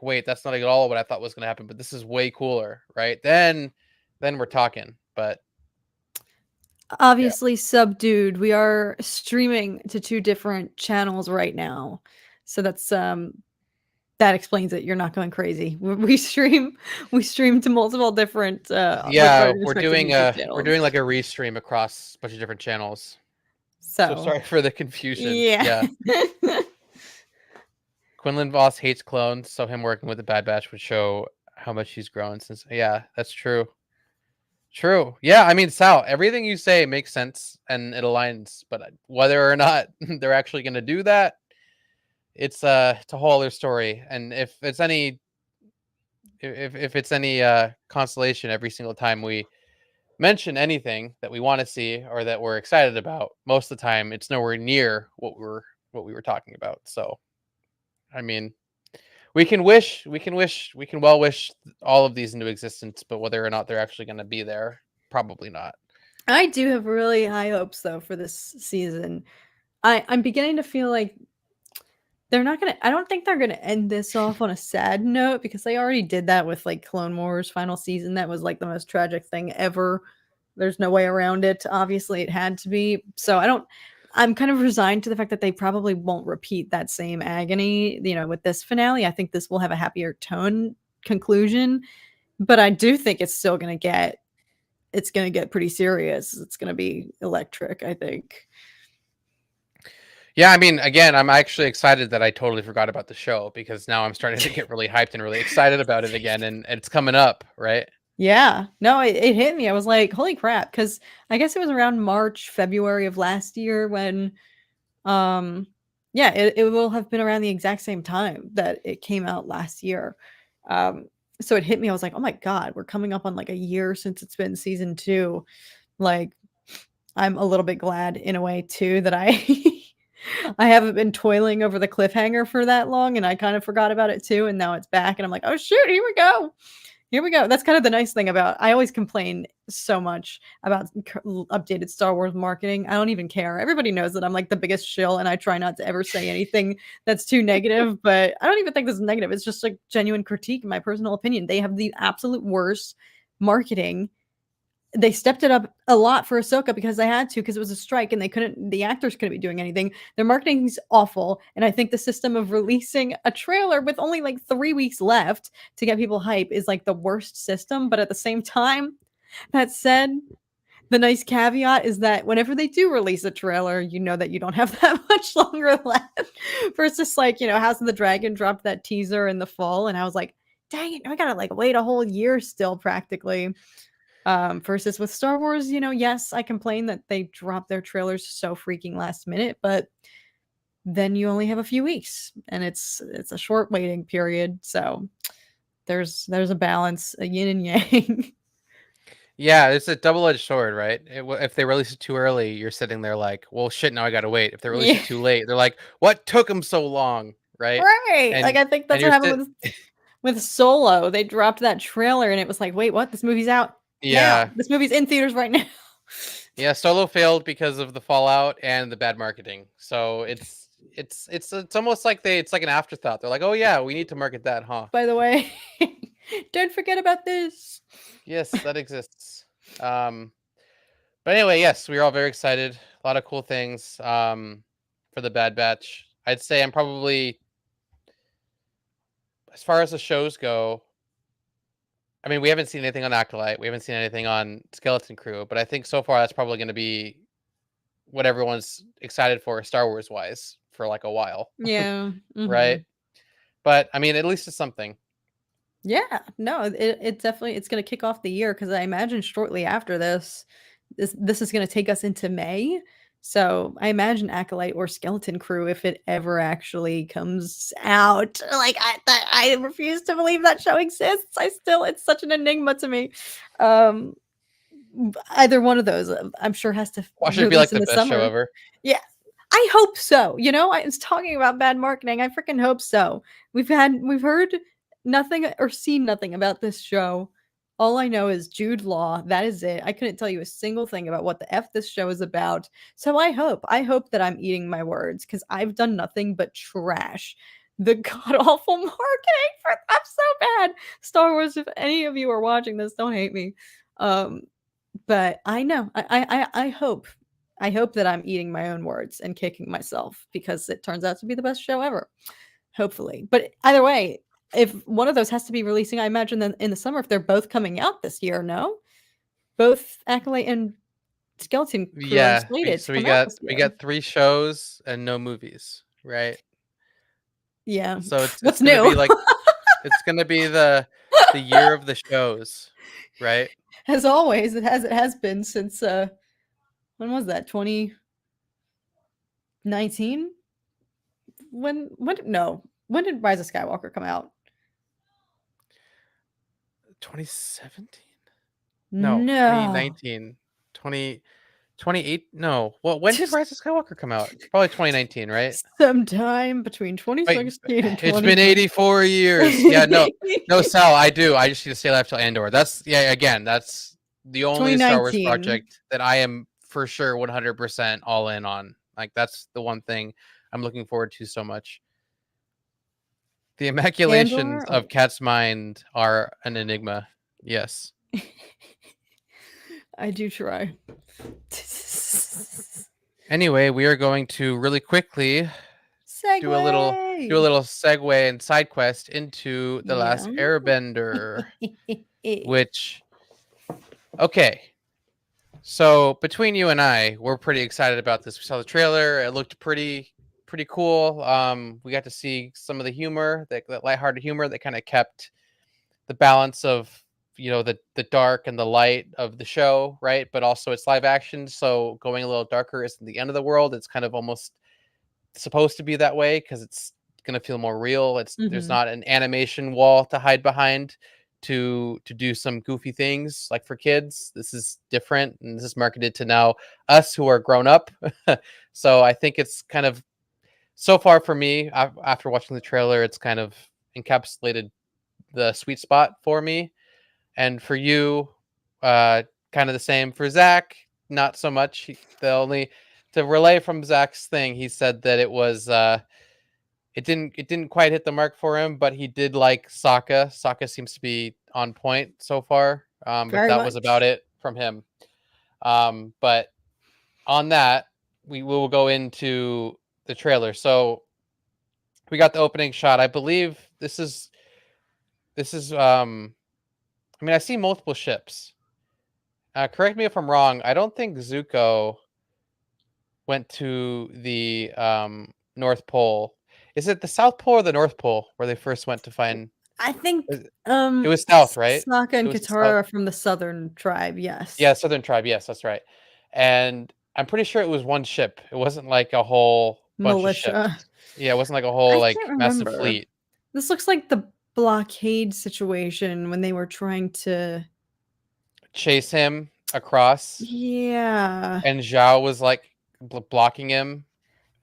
wait, that's not at all what I thought was gonna happen, but this is way cooler, right? Then we're talking. But Obviously subdued. We are streaming to 2 different channels right now. So that's that explains it. You're not going crazy. We stream to multiple different yeah, with respective YouTube channels. we're doing like a restream across a bunch of different channels. So sorry for the confusion. Yeah. Quinlan Voss hates clones, so him working with the Bad Batch would show how much he's grown since. Yeah, that's true. True. Yeah, I mean, Sal, everything you say makes sense and it aligns, but whether or not they're actually going to do that, it's a whole other story. And if it's any consolation, every single time we mention anything that we want to see or that we're excited about, most of the time it's nowhere near what we were talking about. So, I mean, we can wish all of these into existence, but whether or not they're actually going to be there, probably not. I do have really high hopes though for this season. I'm beginning to feel like they're not gonna. I don't think they're gonna end this off on a sad note because they already did that with like Clone Wars final season. That was like the most tragic thing ever. There's no way around it. Obviously, it had to be. So I'm kind of resigned to the fact that they probably won't repeat that same agony, with this finale. I think this will have a happier tone conclusion, but I do think it's still going to get pretty serious. It's going to be electric, I think. Yeah, I mean, again, I'm actually excited that I totally forgot about the show because now I'm starting to get really hyped and really excited about it again, and it's coming up, right? Yeah. No, it hit me. I was like, holy crap. Because I guess it was around March, February of last year when, it will have been around the exact same time that it came out last year. So it hit me. I was like, oh my God, we're coming up on like a year since it's been season 2. Like, I'm a little bit glad in a way too that I I haven't been toiling over the cliffhanger for that long, and I kind of forgot about it too, and now it's back, and I'm like, oh shoot, here we go. Here we go. That's kind of the nice thing about I always complain so much about updated Star Wars marketing. I don't even care. Everybody knows that I'm like the biggest shill and I try not to ever say anything that's too negative, but I don't even think this is negative. It's just like genuine critique in my personal opinion. They have the absolute worst marketing. They stepped it up a lot for Ahsoka because they had to, because it was a strike and the actors couldn't be doing anything. Their marketing's awful. And I think the system of releasing a trailer with only like 3 weeks left to get people hype is like the worst system. But at the same time, that said, the nice caveat is that whenever they do release a trailer, you know that you don't have that much longer left. Versus like, House of the Dragon dropped that teaser in the fall. And I was like, dang it, I gotta like wait a whole year still practically. Versus with Star Wars, yes, I complain that they drop their trailers so freaking last minute, but then you only have a few weeks and it's a short waiting period. So there's a balance, a yin and yang. Yeah, it's a double-edged sword, right? If they release it too early, you're sitting there like, well, shit, now I got to wait. If they release it too late, they're like, what took them so long, right? Right. And, like, I think that's what happened with Solo. They dropped that trailer and it was like, wait, what? This movie's out. Yeah. Now. This movie's in theaters right now. Yeah, Solo failed because of the fallout and the bad marketing. So it's almost like it's like an afterthought. They're like, oh yeah, we need to market that, huh? By the way, don't forget about this. Yes, that exists. But anyway, yes, we are all very excited. A lot of cool things for the Bad Batch. I'd say I'm probably, as far as the shows go, I mean, we haven't seen anything on Acolyte. We haven't seen anything on Skeleton Crew, but I think so far that's probably going to be what everyone's excited for Star Wars wise for like a while, Yeah. right? But I mean, at least it's something. Yeah. No, it definitely it's gonna kick off the year because I imagine shortly after this is gonna take us into May. So I imagine Acolyte or Skeleton Crew, if it ever actually comes out. Like I refuse to believe that show exists. It's such an enigma to me. Um Either one of those, I'm sure has to Watch it be like release in the the best show summer. ever. Yeah, I hope so. You know, I was talking about bad marketing. I freaking hope so. We've heard nothing or seen nothing about this show. All I know is Jude Law. That is it. I couldn't tell you a single thing about what the F this show is about. So I hope that I'm eating my words because I've done nothing but trash the god awful marketing for I'm so bad. Star Wars, if any of you are watching this, don't hate me. But I know I hope that I'm eating my own words and kicking myself because it turns out to be the best show ever. Hopefully. But either way, if one of those has to be releasing, I imagine then in the summer if they're both coming out this year, no? Both Acolyte and Skeleton Crew are Yeah, slated to so come out this we year. got 3 shows and no movies, right? Yeah. So it's What's gonna new? be like it's gonna be the year of the shows, right? As always, it has been since when was that? 2019? When did Rise of Skywalker come out? 2017? No, No. 2019. 28? No. Well, when did Rise of Skywalker come out? Probably 2019, right? Sometime between Wait, 2016 and it's been 2020. 84 years. Yeah, no, Sal, I do. I just need to stay alive till Andor. That's again, that's the only Star Wars 2019. project that I am for sure 100% all in on. Like that's the one thing I'm looking forward to so much. The immaculations Andor? of Cat's mind are an enigma. Yes. I do try. Anyway, we are going to really quickly do a little segue and side quest into the last Yeah. Airbender, which okay. So between you and I, we're pretty excited about this. We saw the trailer; it looked pretty cool. We got to see some of the humor, that lighthearted humor that kind of kept the balance of the dark and the light of the show, right? But also it's live action, so going a little darker isn't the end of the world. It's kind of almost supposed to be that way because it's gonna feel more real. There's not an animation wall to hide behind to do some goofy things like for kids. This is different, and this is marketed to now us who are grown up. So I think it's kind of so far for me after watching the trailer, it's kind of encapsulated the sweet spot for me, and for you, kind of the same. For Zach, not so much. The only to relay from Zach's thing, he said that it was it didn't quite hit the mark for him, but he did like Sokka. Sokka seems to be on point so far. But Very that was about much. it from him. But on that, we will go into the trailer. So we got the opening shot. I believe this is I mean, I see multiple ships. Correct me if I'm wrong. I don't think Zuko went to the North Pole. Is it the South Pole or the North Pole where they first went to find? I think It was south, right? Sokka and It was the Katara south. are from the southern tribe, yes. Yeah, Southern Tribe. Yes, that's right. And I'm pretty sure it was one ship. It wasn't like a whole bunch of ships. Militia. Yeah, it wasn't like a whole I like can't massive remember. fleet. This looks like the blockade situation when they were trying to Chase him across, Yeah. and Zhao was like blocking him,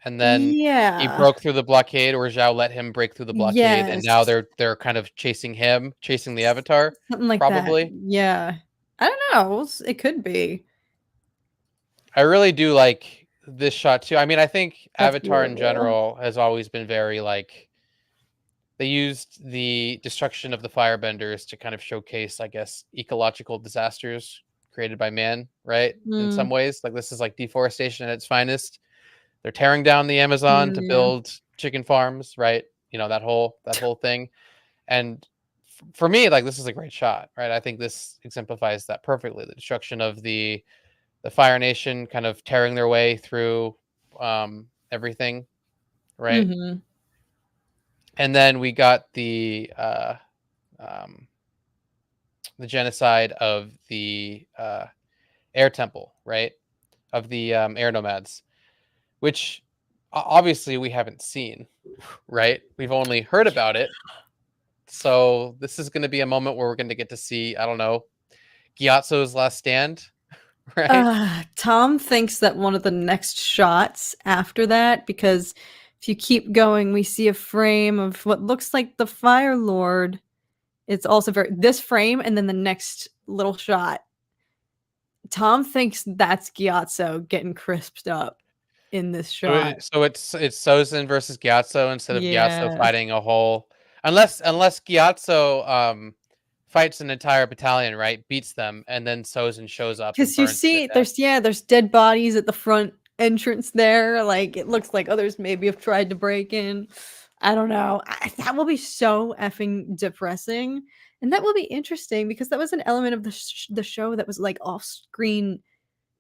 and then he Yeah. broke through the blockade, or Zhao let him break through the blockade, and now Yes. they're kind of chasing him, chasing the Avatar, Something like that. probably. Yeah. I don't know. It could be. I really do like this shot too. I mean, I think That's Avatar in beautiful. general has always been very like they used the destruction of the firebenders to kind of showcase, I guess, ecological disasters created by man, right? In some Mm, ways, like this is like deforestation at its finest. They're tearing down the Amazon to yeah. build chicken farms, right? You know, that whole thing. And for me, like this is a great shot, right? I think this exemplifies that perfectly. The destruction of the Fire Nation kind of tearing their way through everything, right? Mhm. And then we got um, the genocide of the air temple, right? Of the air nomads, which obviously we haven't seen, right? We've only heard about it. So this is going to be a moment where we're going to get to see, I don't know, Gyatso's last stand, right? Tom thinks that one of the next shots after that, because if you keep going, we see a frame of what looks like the Fire Lord. It's also this frame, and then the next little shot. Tom thinks that's Gyatso getting crisped up in this So, shot. it's Sozin versus Gyatso instead of Gyatso Yeah. fighting a whole, unless Gyatso fights an entire battalion, right? Beats them, and then Sozin shows up and Because you burns them to see, death. there's dead bodies at the front entrance there. Like it looks like others maybe have tried to break in. I don't know. That will be so effing depressing, and that will be interesting because that was an element of the show that was like off-screen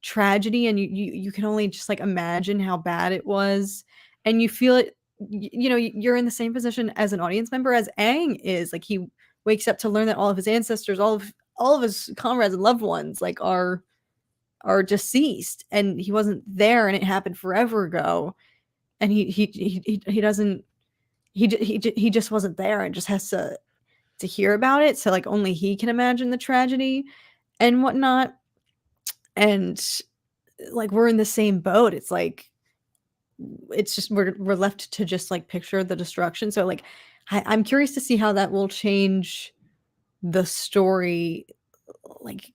tragedy, and you can only just like imagine how bad it was, and you feel it. You're in the same position as an audience member as Aang is. Like he wakes up to learn that all of his ancestors, all of his comrades and loved ones, like are deceased, and he wasn't there, and it happened forever ago, and he doesn't he just wasn't there, and just has to hear about it. So like only he can imagine the tragedy and whatnot, and like we're in the same boat. It's like it's just we're left to just like picture the destruction. So like I'm curious to see how that will change the story, like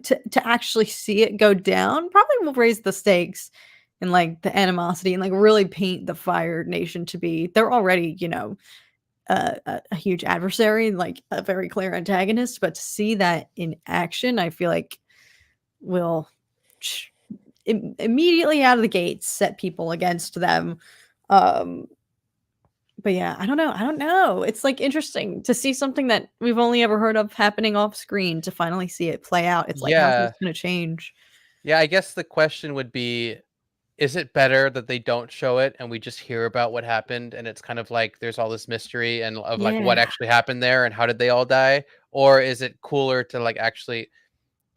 to actually see it go down. Probably will raise the stakes and like the animosity, and like really paint the Fire Nation to be, they're already, a huge adversary, like a very clear antagonist, but to see that in action, I feel like will immediately out of the gates set people against them. Um, but yeah, I don't know. It's like interesting to see something that we've only ever heard of happening off screen, to finally see it play out. It's like, how's this Yeah, going to change? yeah. I guess the question would be: is it better that they don't show it and we just hear about what happened, and it's kind of like there's all this mystery and of like what Yeah. actually happened there and how did they all die, or is it cooler to like actually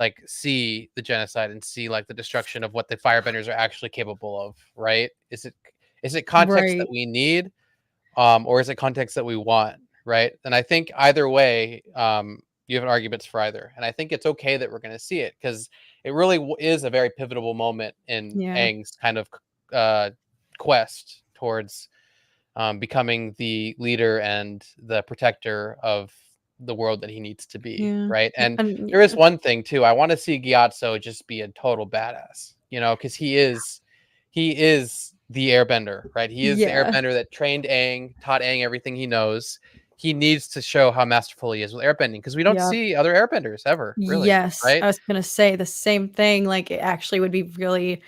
like see the genocide and see like the destruction of what the firebenders are actually capable of, right? Is it context that Right. we need, or is it context that we want, right? And I think either way, you have arguments for either, and I think it's okay that we're going to see it because it really is a very pivotal moment in Yeah. Aang's kind of uh, quest towards becoming the leader and the protector of the world that he needs to be, Yeah. right? And And there is yeah. one thing too. I want to see Gyatso just be a total badass, because he is the Airbender, right? He is the Yeah. Airbender that trained Aang, taught Aang everything he knows. He needs to show how masterful he is with airbending because we don't Yeah. see other Airbenders ever, really, Yes, right? I was gonna say the same thing. Like it actually would be really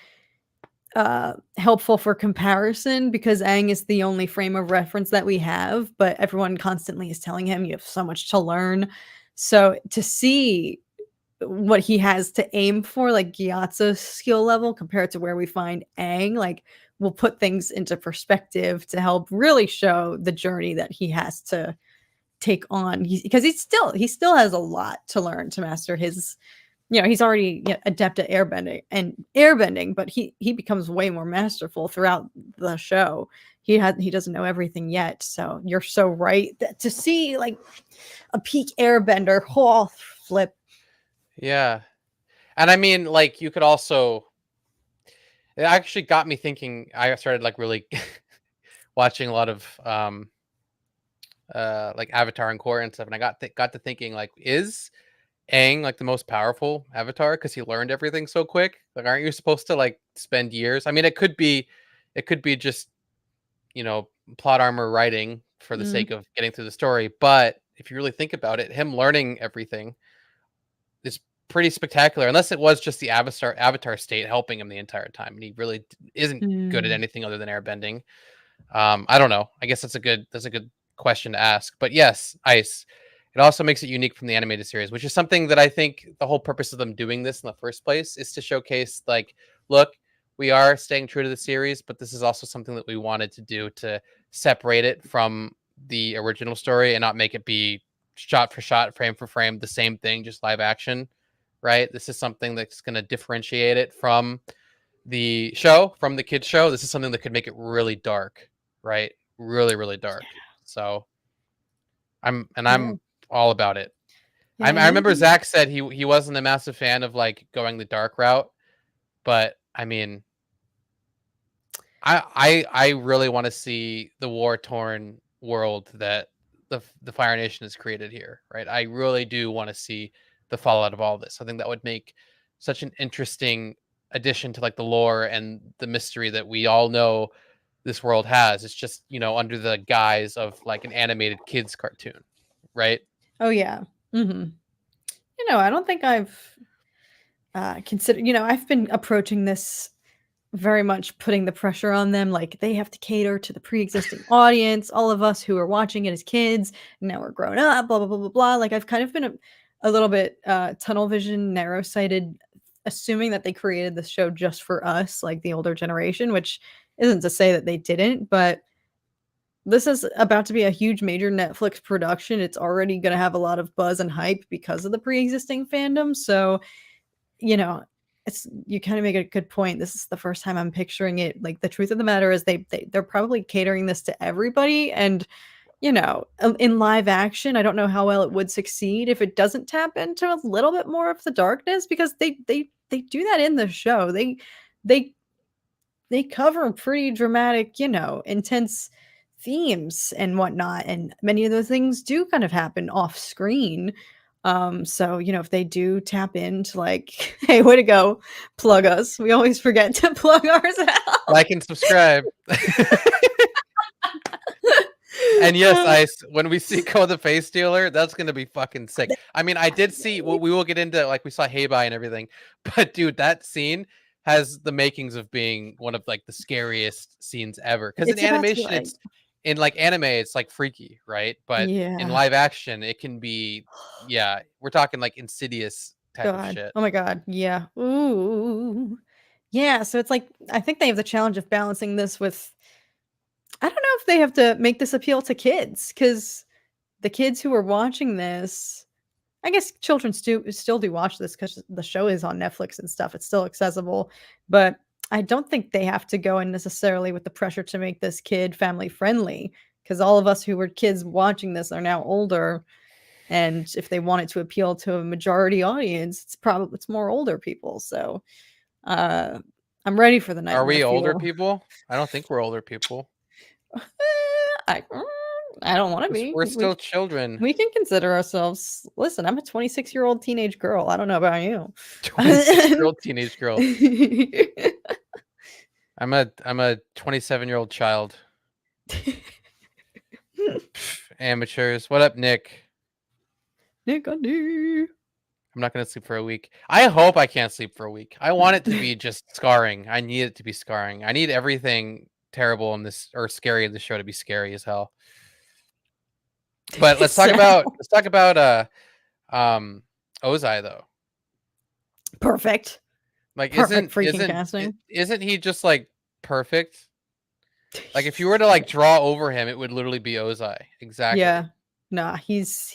helpful for comparison, because Aang is the only frame of reference that we have, but everyone constantly is telling him you have so much to learn. So to see what he has to aim for, like Gyatso's skill level compared to where we find Aang, like will put things into perspective to help really show the journey that he has to take on. Because he still has a lot to learn to master his, he's already adept at airbending, but he becomes way more masterful throughout the show. He doesn't know everything yet. So you're so right that to see like a peak airbender, oh flip. Yeah. And I mean, like, you could also, it actually got me thinking. I started like really watching a lot of like Avatar and Core and stuff, and I got to thinking like, is Aang like the most powerful avatar because he learned everything so quick? Like, aren't you supposed to like spend years? I mean, it could be just, you know, plot armor writing for the Mm. sake of getting through the story. But if you really think about it, him learning everything is pretty spectacular. Unless it was just the avatar state helping him the entire time, and he really isn't good at Mm. anything other than airbending. I don't know. I guess that's a good question to ask. But yes, ice. It also makes it unique from the animated series, which is something that I think the whole purpose of them doing this in the first place is to showcase, like, look, we are staying true to the series, but this is also something that we wanted to do to separate it from the original story and not make it be shot for shot, frame for frame, the same thing, just live action, right? This is something that's going to differentiate it from the show, from the kids show. This is something that could make it really dark, right? Really, really dark. So I'm Yeah. all about it. Yeah, I remember Zach said he wasn't a massive fan of like going the dark route, but I mean, I really want to see the war torn world that the Fire Nation has created here, right? I really do want to see the fallout of all this. I think that would make such an interesting addition to like the lore and the mystery that we all know this world has. It's just, you know, under the guise of like an animated kids cartoon, right? Oh yeah. Mm-hmm. You know, I don't think I've considered. You know, I've been approaching this very much putting the pressure on them, like they have to cater to the pre-existing audience. All of us who are watching it as kids, now we're grown up. Blah blah blah blah blah. Like I've kind of been a little bit tunnel vision, narrow sighted, assuming that they created this show just for us, like the older generation, which isn't to say that they didn't, but this is about to be a huge major Netflix production. It's already going to have a lot of buzz and hype because of the pre-existing fandom. So, you know, it's you kind of make a good point. This is the first time I'm picturing it. Like the truth of the matter is they're probably catering this to everybody. And, you know, in live action, I don't know how well it would succeed if it doesn't tap into a little bit more of the darkness, because they do that in the show. They they cover pretty dramatic, you know, intense themes and whatnot, and many of those things do kind of happen off screen. So you know, if they do tap into like, hey, way to go, plug us. We always forget to plug ourselves. Like and subscribe. And yes, Ice, when we see Ko the Face Dealer, that's gonna be fucking sick. I mean, I did see. We will get into like we saw Heibai and everything, but dude, that scene has the makings of being one of like the scariest scenes ever. Because in It's about to be animation, like, it's in like anime, it's like freaky, right? But in yeah, live action, it can be, yeah, we're talking like Insidious type of God, shit. oh my God, yeah, ooh, yeah. So it's like I think they have the challenge of balancing this with. I don't know if they have to make this appeal to kids, because the kids who are watching this, I guess children still do watch this because the show is on Netflix and stuff. It's still accessible, but I don't think they have to go in necessarily with the pressure to make this kid family friendly, because all of us who were kids watching this are now older, and if they want it to appeal to a majority audience, it's more older people. So uh, I'm ready for the Are nightmare we older fuel. people? I don't think we're older people. I, I don't want to be. We're still children. We can consider ourselves. Listen, I'm a 26-year-old teenage girl. I don't know about you. 26-year-old teenage girl. I'm a 27-year-old child. Amateurs. What up, Nick? Nick, I'm not gonna sleep for a week. I hope I can't sleep for a week. I want it to be just scarring. I need it to be scarring. I need everything terrible in this or scary in the show to be scary as hell. But let's talk about Ozai though. Perfect. Like Perfect freaking casting. isn't he just like perfect? Like if you were to like draw over him, it would literally be Ozai. Exactly. Yeah. Nah, he's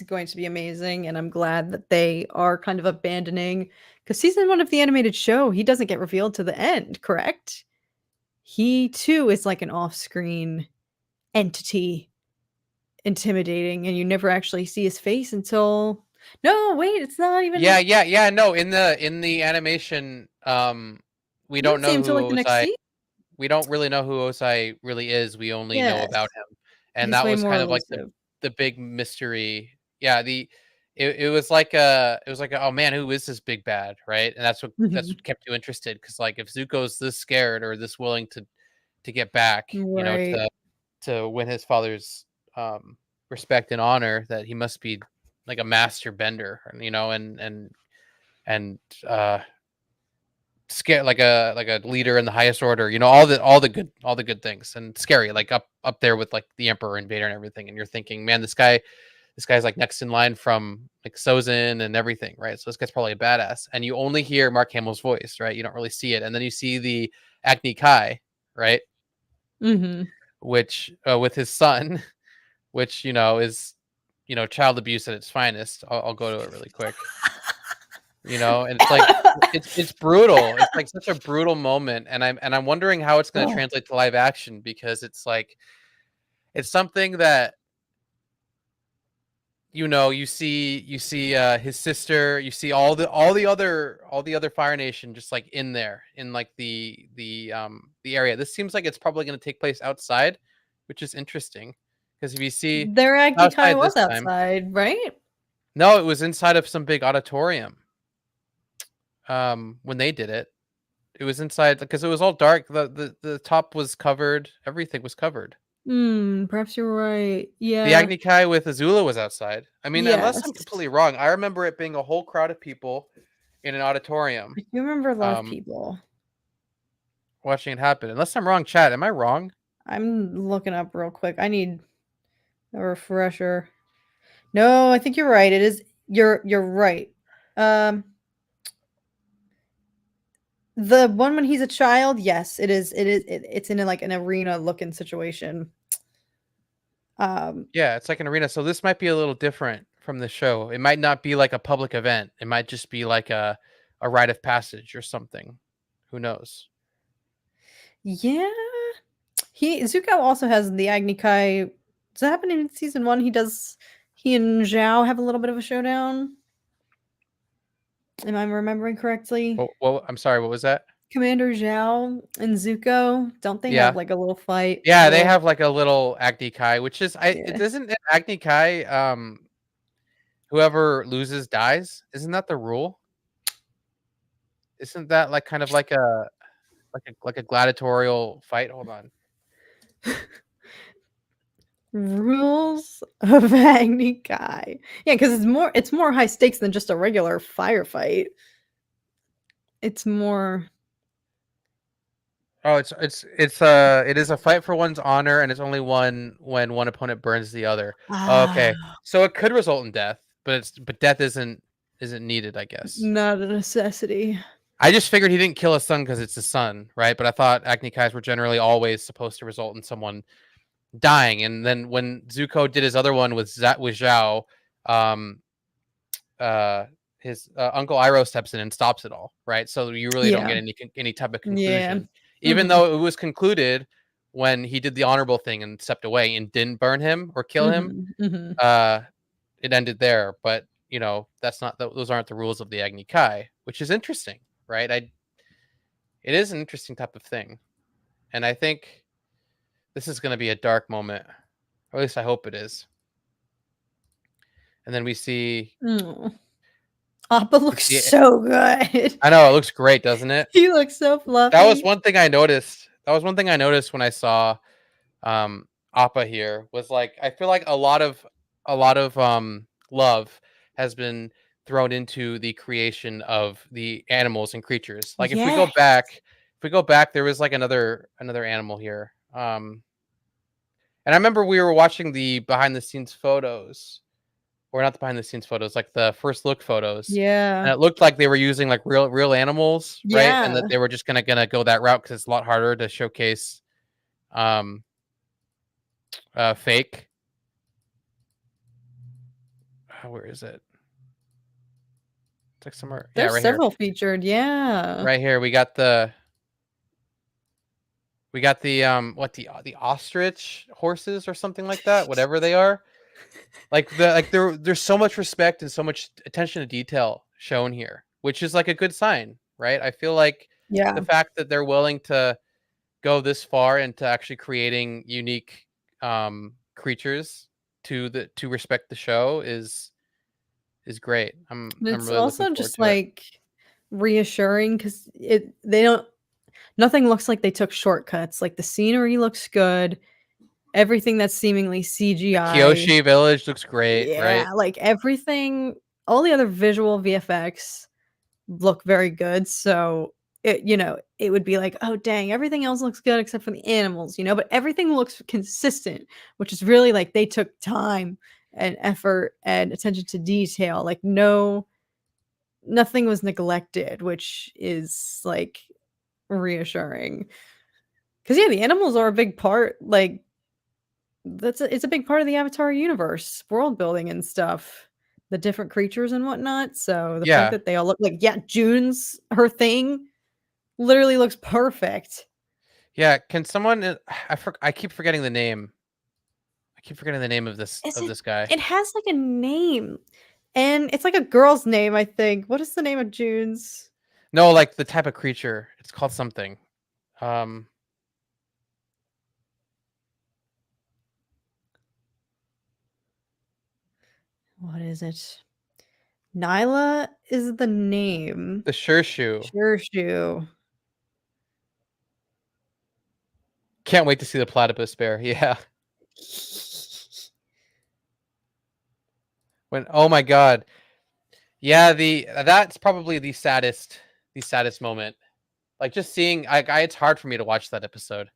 going to be amazing, and I'm glad that they are kind of abandoning, because season 1 of the animated show, he doesn't get revealed to the end, correct? He too is like an off-screen entity, intimidating, and you never actually see his face until. No, wait, it's not even. Yeah. No, in the animation, we You don't see know him till like who the next Ozai. season. We don't really know who Ozai really is. We only know Yes, about him, and he's that way was more kind of like the elusive. the big mystery. Yeah, it was like oh man, who is this big bad, right? And that's Mhm. what kept you interested, because like if Zuko's this scared or this willing to get back, Right. to win his father's respect and honor, that he must be like a master bender, and scared, like a leader in the highest order, all the good things, and scary, like up there with like the Emperor and Vader and everything. And you're thinking, man, this guy's like next in line from like Sozin and everything, right? So this guy's probably a badass. And you only hear Mark Hamill's voice, right? You don't really see it. And then you see the Agni Kai, right? Mhm. Which with his son, which is child abuse at its finest. I'll go to it really quick. And it's like it's brutal. It's like such a brutal moment, and I'm wondering how it's going to Oh. translate to live action, because it's like it's something that you see his sister, you see all the other Fire Nation just like in there, in like the area. This seems like it's probably going to take place outside, which is interesting, because if you see Their Agni Kai outside this was time, outside, right? no, it was inside of some big auditorium. When they did it, it was inside because it was all dark. The top was covered. Everything was covered. Perhaps you're right. The Yeah. Agni Kai with Azula was outside. I mean, unless I'm Yes. completely wrong, I remember it being a whole crowd of people in an I auditorium, do remember a lot of um, people. watching it happen. Unless I'm wrong, chat. Am I wrong? I'm looking up real quick. I need a refresher. No, I think you're right. It is you're right. Um the one when he's a child, yes, it's in like an arena looking situation. Um Yeah, it's like an arena. So this might be a little different from the show. It might not be like a public event. It might just be like a rite of passage or something. Who knows? yeah. Zuko also has the Agni Kai. Does that happen in season 1? He and Zhao have a little bit of a showdown. Am I remembering correctly? Well, I'm sorry. What was that? Commander Zhao and Zuko, don't they have Yeah. like a little fight? Yeah, they Little have like a little Agni Kai, which is it yeah. isn't an Agni Kai, whoever loses dies. Isn't that the rule? Isn't that like kind of like a gladiatorial fight? Hold on. Rules of Agni Kai. Yeah, because it's more high stakes than just a regular firefight. It's more Oh, it is a fight for one's honor, and it's only one when one opponent burns the other. Oh, okay, ah, so it could result in death, but death isn't needed, I guess. not a necessity. I just figured he didn't kill his son because it's his son, right? But I thought Agni Kais were generally always supposed to result in someone dying. And then when Zuko did his other one with Zhao, um, his Uncle Iroh steps in and stops it all, right? So you really don't Yeah. get any type of Yeah. conclusion, even though it was concluded when he did the honorable thing and stepped away and didn't burn him or kill him. Mhm. Mhm. It ended there, but that's not those aren't the rules of the Agni Kai, which is interesting, right? It is an interesting type of thing, and I think this is going to be a dark moment, or at least I hope it is. And then we see Mm. Appa looks see so good. I know, it looks great, doesn't it? He looks so That was fluffy. one thing I noticed. That was one thing I noticed when I saw Appa here, was like I feel like a lot of love has been thrown into the creation of the animals and creatures. Like Yes. if we go back, there was like another animal here. And I remember we were watching the behind the scenes photos, or not the behind the scenes photos, like the first look photos. Yeah. And it looked like they were using like real animals, right? And that Yeah. they were just gonna go that route because it's a lot harder to showcase um fake. Where is it? It's like somewhere. Yeah, There's right here. several featured, yeah. Right here. We got the the ostrich horses or something like that, whatever they are. There's so much respect and so much attention to detail shown here, which is like a good sign, right? I feel like the Yeah. fact that they're willing to go this far into actually creating unique creatures to respect the show is is great. And I'm it's really looking also forward just to it. like reassuring because they don't nothing looks like they took shortcuts. Like the scenery looks good. Everything that's seemingly CGI. Kyoshi Village looks great, right? Yeah, like everything, all the other visual VFX look very good. So it would be like, oh dang, everything else looks good except for the animals, but everything looks consistent, which is really like they took time and effort and attention to detail. Like nothing was neglected, which is like reassuring. Because yeah, the animals are a big part. Like it's a big part of the Avatar universe, world building and stuff. The different creatures and whatnot. So the fact Yeah. that they all look like June's her thing literally looks perfect. Yeah, can someone I keep forgetting the name. I keep forgetting the name of Is it? this guy. It has like a name, and it's like a girl's name, I think. What is the name of June's? No, like the type of creature. It's called something. Um What is it? Nyla is the name. the Shirshu. Sure, shoe. Can't wait to see the platypus bear. Yeah. When oh my god. Yeah, that's probably the saddest moment. Like just seeing it's hard for me to watch that episode.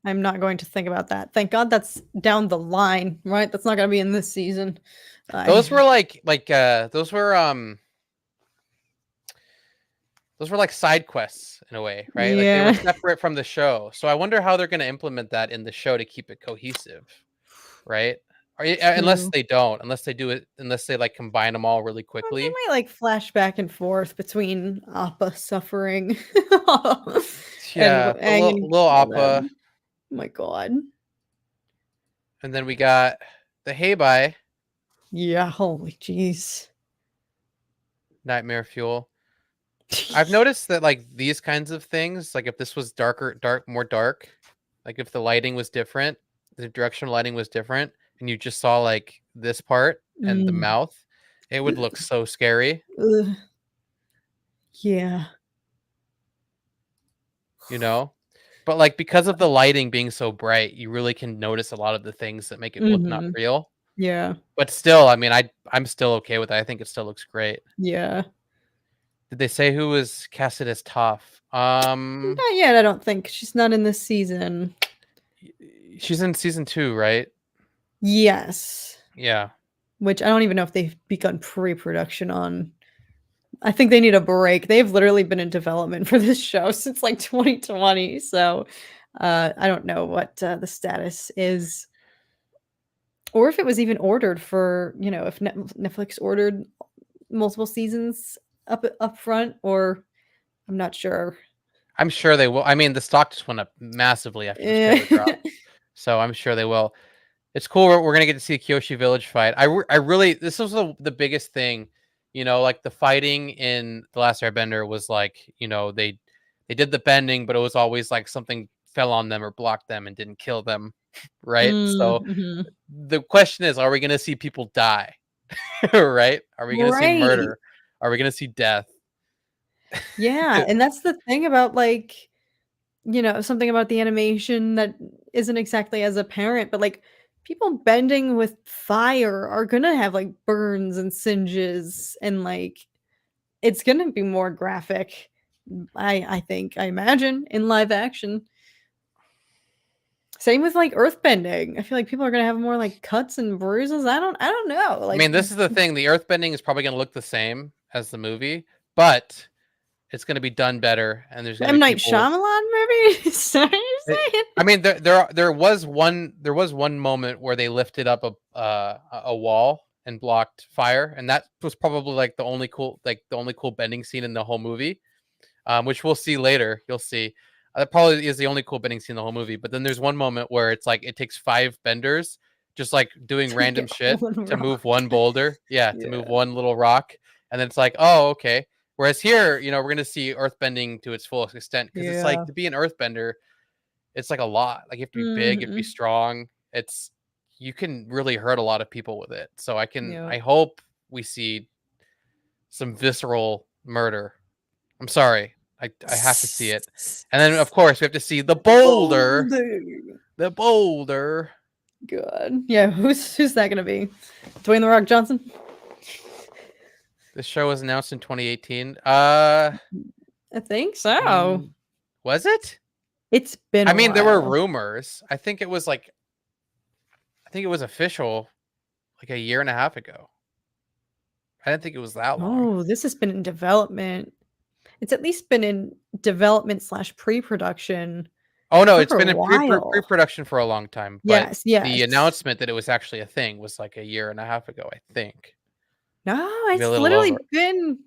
I'm not going to think about that. Thank God that's down the line, right? That's not going to be in this season. Those were those were like side quests in a way, right? Like they were Yeah. separate from the show. So I wonder how they're going to implement that in the show to keep it cohesive, right? Unless True. they don't, unless they like combine them all really Or they quickly. might like flash back and forth between Appa suffering and Yeah, a Aang and little all Appa, them. Oh my God. and then we got the Heibai Yeah, holy jeez. Nightmare Fuel. I've noticed that like these kinds of things, like if this was more dark, like if the lighting was different, the directional lighting was different, and you just saw like this part and the Mm. mouth, it would look so scary, Ugh. Yeah. you know? But like because of the lighting being so bright, you really can notice a lot of the things that make it look not Mhm. real. Yeah. But still, I mean, I'm still okay with it. I think it still looks great. Yeah. Did they say who was casted as Toph? Not yet, I don't think. She's not in this season. She's in season 2, right? Yes. Yeah. Which I don't even know if they've begun pre-production on. I think they need a break. They've literally been in development for this show since like 2020. So I don't know what the status is, or if it was even ordered for, if Netflix ordered multiple seasons up front, or I'm not sure. I'm sure they will. I mean, the stock just went up massively after this trailer dropped, so I'm sure they will. It's cool. We're gonna get to see a Kyoshi Village fight. I really this was the biggest thing, like the fighting in the Last Airbender was like, they did the bending, but it was always like something fell on them or blocked them and didn't kill them, right? So Mhm. the question is, are we gonna see people die, right? Are we gonna see Right. murder? Are we gonna see death? Yeah, and that's the thing about like, something about the animation that isn't exactly as apparent, but like people bending with fire are gonna have like burns and singes, and like it's gonna be more graphic. I imagine in live action. Same with like earthbending. I feel like people are gonna have more like cuts and bruises. I don't know. I Like mean, this is the thing. The earthbending is probably going to look the same as the movie, but it's going to be done better, and there's going to M be Night people. Shyamalan movie? Sorry, you're saying? I mean, there was one moment where they lifted up a wall and blocked fire, and that was probably like the only cool bending scene in the whole movie, which we'll see later. You'll see. That probably is the only cool bending scene in the whole movie. But then there's one moment where it's like it takes 5 benders just like doing To random get shit one to move rock. one boulder. Yeah, to move Yeah. one little rock. And then it's like, oh, okay. Whereas here, we're gonna see earthbending to its fullest extent because it's like Yeah. to be an earthbender, it's like a lot. Like you have to be big, you have to be Mhm. strong. You can really hurt a lot of people with it. So Yeah. I hope we see some visceral murder. I'm sorry. I have to see it. And then of course we have to see the boulder. The boulder. God. Yeah, who's that gonna be? Dwayne The Rock Johnson? The show was announced in 2018. I think so. Was it? It's been a I mean, there were while. rumors. I think it was official like a year and a half ago. I didn't think it was that long. Oh, this has been in development. It's at least been in development / pre-production Oh no, it's for been a in while. pre-production for a long time. But Yes. the announcement that it was actually a thing was like a year and a half ago, I think. No, Maybe a it's little literally over. been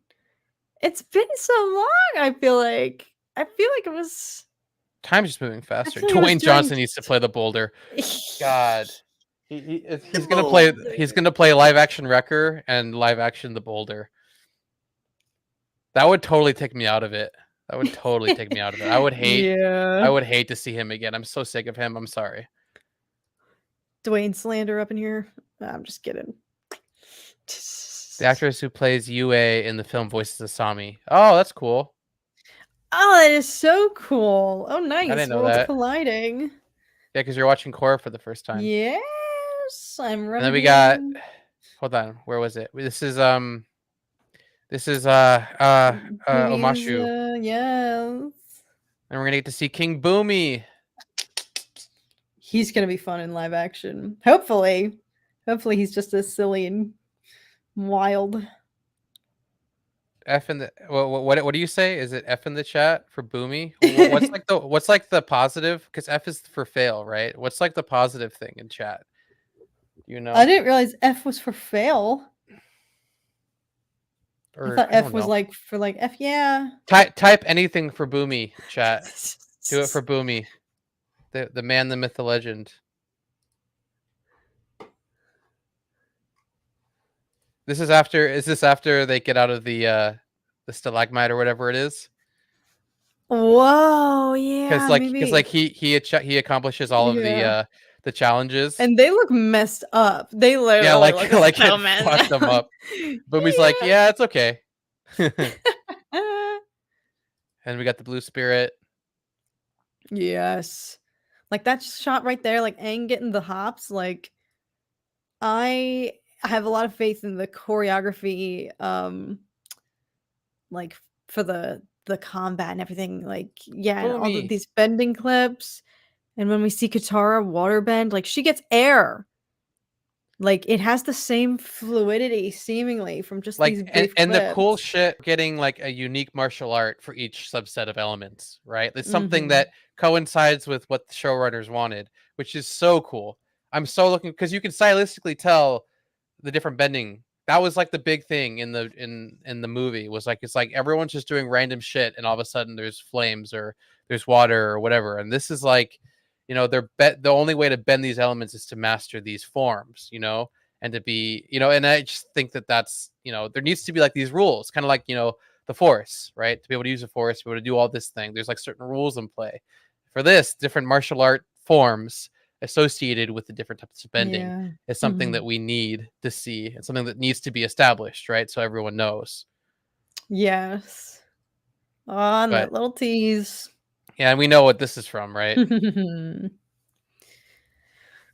so long. I feel like it was. Time's just moving faster. feel like it was Dwayne Johnson needs to play the boulder. God. He's gonna play. He's gonna play live action Wrecker and live action the Boulder. That would totally take me out of it. That would totally take me out of it. I would hate. Yeah. I would hate to see him again. I'm so sick of him. I'm sorry. Dwayne slander up in here. I'm just kidding. The actress who plays Yue in the film voices Asami. Oh, that's cool. Oh, that is so cool. Oh, nice. didn't know Worlds that. colliding. Yeah, because you're watching Korra for the first time. Yes, I'm running. And then we got. Hold on. Where was it? This is Omashu. Yes. And we're gonna get to see King Boomy. He's gonna be fun in live action. Hopefully he's just as silly and wild. F in the what do you say? Is it F in the chat for Boomy? What's like the positive? Because F is for fail, right? What's like the positive thing in chat? You know, I didn't realize F was for fail. or I thought I F don't was know. like for like F. Yeah. Type anything for Boomy, chat. Do it for Boomy, the man, the myth, the legend. Is this after they get out of the stalagmite or whatever it is? Whoa, yeah. Because he accomplishes all of the challenges, and they look messed up. They literally look like so it messed fucked them up. Boomy's like, yeah, it's okay. And we got the blue spirit. Yes. Like that shot right there, like Aang getting the hops, like I have a lot of faith in the choreography, like for the combat and everything. Like, yeah, and all Boomy. these bending clips. And when we see Katara waterbend, like she gets air. Like it has the same fluidity seemingly from just these brief and the clips. cool shit getting like a unique martial art for each subset of elements, right? It's something Mhm. that coincides with what the showrunners wanted, which is so cool. I'm so looking because you can stylistically tell the different bending. That was like the big thing in the movie was like it's like everyone's just doing random shit and all of a sudden there's flames or there's water or whatever. And this is like, you know, the only way to bend these elements is to master these forms, you know, and to be, you know, and I just think that that's, you know, there needs to be like these rules, kind of like, you know, the force, right? To be able to use the force, to be able to do all this thing. There's like certain rules in play for this, different martial art forms associated with the different types of bending is something that we need to see. It's something that needs to be established, right? So everyone knows. Yes. On that little tease. Yeah, and we know what this is from, right?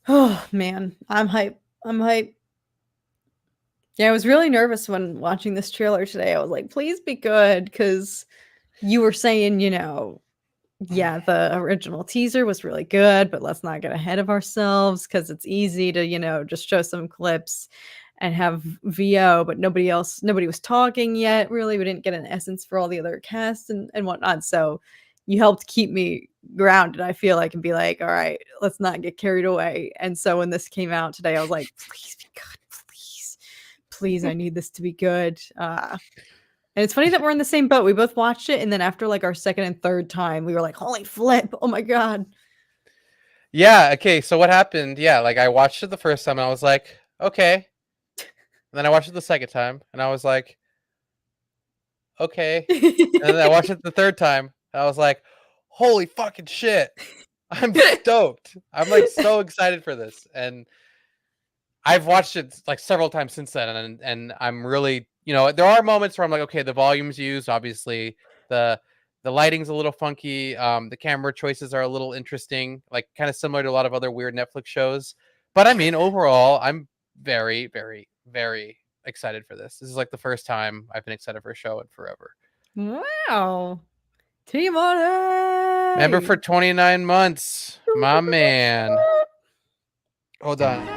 Oh man, I'm hype. Yeah, I was really nervous when watching this trailer today. I was like, please be good, because you were saying, you know, yeah, the original teaser was really good, but let's not get ahead of ourselves because it's easy to, you know, just show some clips and have VO, but nobody was talking yet, really. We didn't get an essence for all the other casts and whatnot. So you helped keep me grounded, I feel like, and be like, all right, let's not get carried away. And so when this came out today, I was like, please be good, please, I need this to be good. And it's funny that we're in the same boat. We both watched it, and then after like our second and third time, we were like, holy flip, oh my god. Yeah, okay, so what happened? Yeah, like I watched it the first time and I was like, okay. And then I watched it the second time and I was like, okay. And then I watched it the third time and I was like, holy fucking shit. I'm stoked. I'm like so excited for this. And I've watched it like several times since then, and I'm really, you know, there are moments where I'm like, okay, the volume's used, obviously the lighting's a little funky, the camera choices are a little interesting, like kind of similar to a lot of other weird Netflix shows. But I mean, overall, I'm very, very, very excited for this. This is like the first time I've been excited for a show in forever. Wow. Timon. Member for 29 months, my man. Hold on.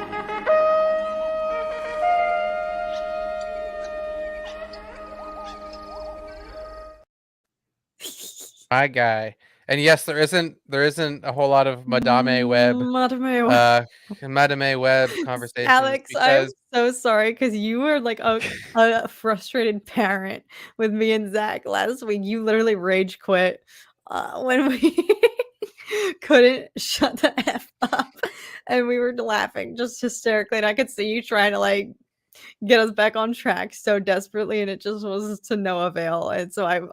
My guy. And yes, there isn't a whole lot of Madame Web conversations Alex, I'm because so sorry because you were like a frustrated parent with me and Zach last week. You literally rage quit when we couldn't shut the F up, and we were laughing just hysterically. And I could see you trying to like get us back on track so desperately, and it just was to no avail. And so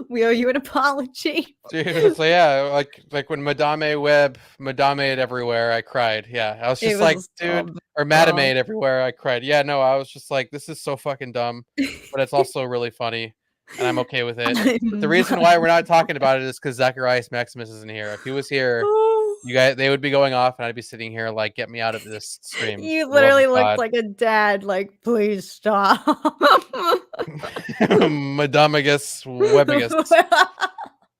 we owe you an apology. dude, so yeah, like when Madame Web Madame everywhere, I cried. Yeah, I was It just like, was dude, or dumb. Madame everywhere, I cried. Yeah, no, I was just like, this is so fucking dumb, but it's also really funny, and I'm okay with it. But the reason why we're not talking about it is because Zacharias Maximus isn't here. If he was here, you guys, they would be going off, and I'd be sitting here like, get me out of this stream. You For the love of literally looked God. like a dad, like, please stop. Madamagus Webigus.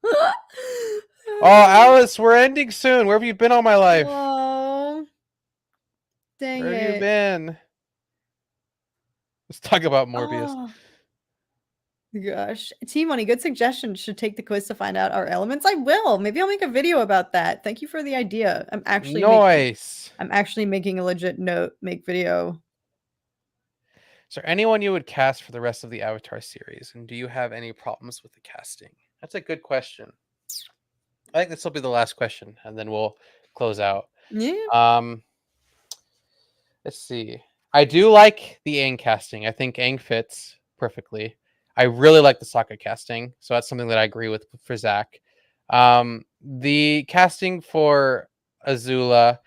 Oh, Alice, we're ending soon. Where have you been all my life? Oh, dang Where have you it. been? Let's talk about Morbius. Oh, gosh. T-Money, good suggestion. Should take the quiz to find out our elements. I will. Maybe I'll make a video about that. Thank you for the idea. I'm Nice. actually making a legit note, make video. Is there anyone you would cast for the rest of the Avatar series? And do you have any problems with the casting? That's a good question. I think this will be the last question, and then we'll close out. Yeah. Let's see. I do like the Aang casting. I think Aang fits perfectly. I really like the Sokka casting, so that's something that I agree with for Zach. The casting for Azula,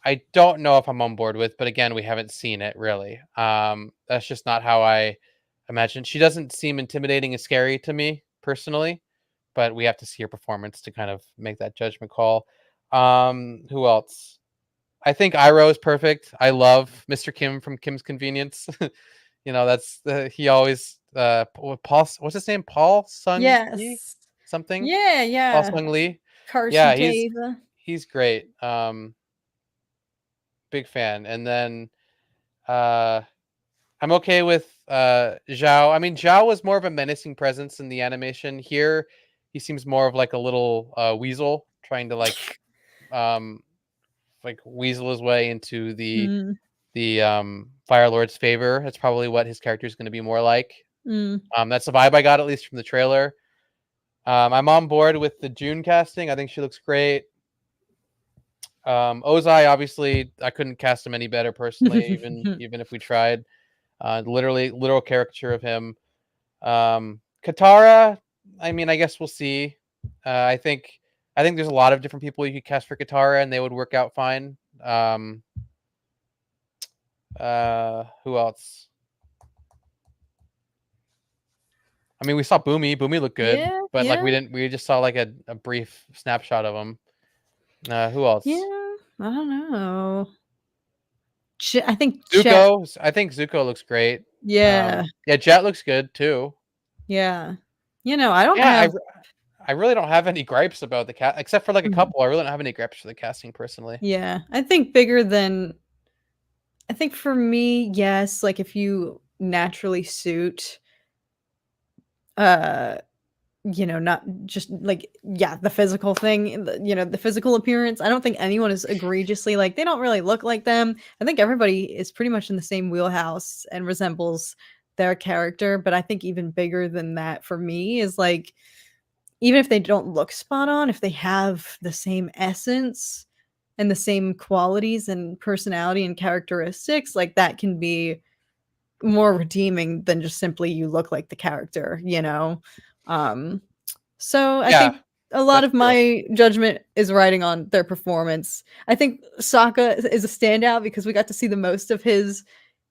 I don't know if I'm on board with, but again, we haven't seen it really. That's just not how I imagine. She doesn't seem intimidating and scary to me personally, but we have to see her performance to kind of make that judgment call. Who else? I think Iroh is perfect. I love Mr. Kim from Kim's Convenience. You know, that's he always Paul. What's his name? Paul Sung Lee? Yes. Something. Yeah, Paul yeah. Sung Lee. Carson Yeah, Tava. he's great. Big fan. And then I'm okay with Zhao. I mean, Zhao was more of a menacing presence in the animation. Here, he seems more of like a little weasel trying to like weasel his way into the Fire Lord's favor. That's probably what his character is going to be more like. That's the vibe I got, at least from the trailer. I'm on board with the June casting. I think she looks great. Ozai, obviously, I couldn't cast him any better personally, even if we tried. Literal caricature of him. Katara, I mean, I guess we'll see. I think there's a lot of different people you could cast for Katara, and they would work out fine. Who else? I mean, we saw Boomy. Boomy looked good, but like we just saw like a brief snapshot of him. Who else? Yeah, I don't know. I think Zuko. I think Zuko looks great. Yeah. Yeah, Jet looks good too. Yeah. You know, I don't have. I really don't have any gripes about the cast, except for like a couple. I really don't have any gripes for the casting personally. Yeah, I think bigger than. I think for me, yes. Like if you naturally suit, you know, not just like the physical thing, you know, the physical appearance. I don't think anyone is egregiously like they don't really look like them. I think everybody is pretty much in the same wheelhouse and resembles their character. But I think even bigger than that for me is like. Even if they don't look spot on, if they have the same essence and the same qualities and personality and characteristics, like that can be more redeeming than just simply you look like the character, you know? So I think a lot of my judgment is riding on their performance. I think Sokka is a standout because we got to see the most of his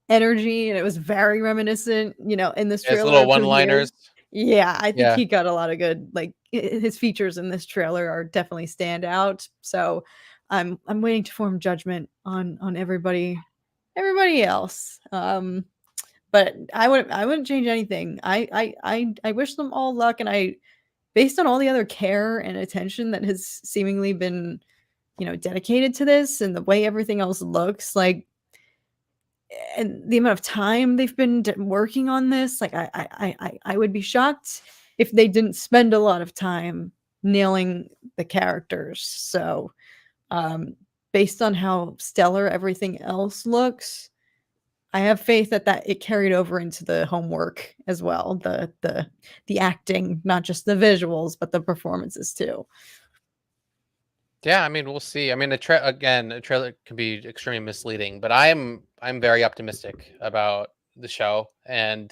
energy, and it was very reminiscent, in this It's trailer little of who he is. one-liners. Yeah, I think Yeah. he got a lot of good, like his features in this trailer are definitely stand out. So I'm waiting to form judgment on everybody else. But I wouldn't change anything. I wish them all luck, and based on all the other care and attention that has seemingly been, dedicated to this and the way everything else looks, like, and the amount of time they've been working on this, like I would be shocked if they didn't spend a lot of time nailing the characters. So, based on how stellar everything else looks, I have faith that it carried over into the homework as well. The acting, not just the visuals, but the performances too. Yeah, I mean, we'll see. I mean, a trailer can be extremely misleading, but I'm very optimistic about the show, and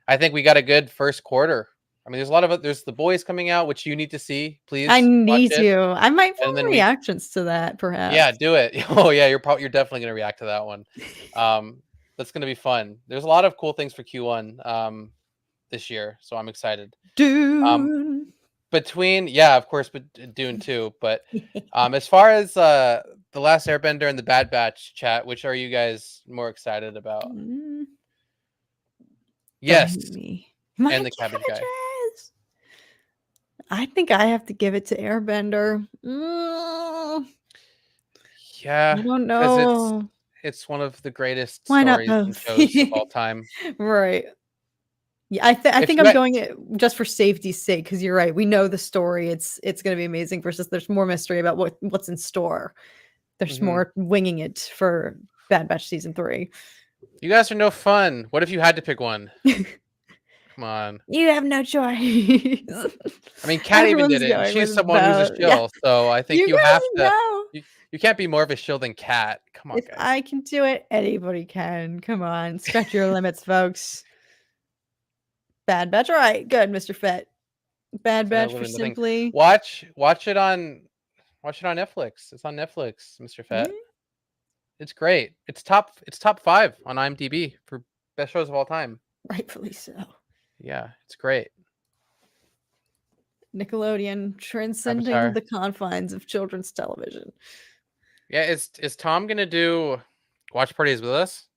I think we got a good first quarter. I mean, there's The Boys coming out, which you need to see. I Please watch need it, to. I might and film then reactions to that, yeah, perhaps. do it. Oh yeah, you're definitely gonna react to that one. That's gonna be fun. There's a lot of cool things for Q1 this year, so I'm excited. Um, Dune. of course, but Dune too. But as far as the Last Airbender and the Bad Batch chat, which are you guys more excited about? Don't hate Yes, me. My and the Cabbage Guy. cabbages. I think I have to give it to Airbender. Yeah, I don't because know. it's one of the greatest Why not stories and both? shows of all time. Right. Yeah, I If think you I'm had, going it just for safety's sake, because you're right. We know the story. It's gonna be amazing versus there's more mystery about what's in store. There's Mhm. more winging it for Bad Batch season 3. You guys are no fun. What if you had to pick one? Come on. You have no choice. I mean, Kat even did Everyone's it, and going she's with someone who's a both. Yeah. shill. So I think You you have guys to. know. You can't be more of a shill than Kat. Come on, If guys. I can do it, anybody can. Come on, stretch your limits, folks. Bad Batch. All right, good, Mr. Fett. Bad So Batch for living the thing. simply. Watch it on Netflix. It's on Netflix, Mr. Fett. Mm, It's great. It's top 5 on IMDb for best shows of all time. rightfully so. Yeah, it's great. Nickelodeon transcending Avatar. the confines of children's television. Yeah, is Tom gonna do watch parties with us?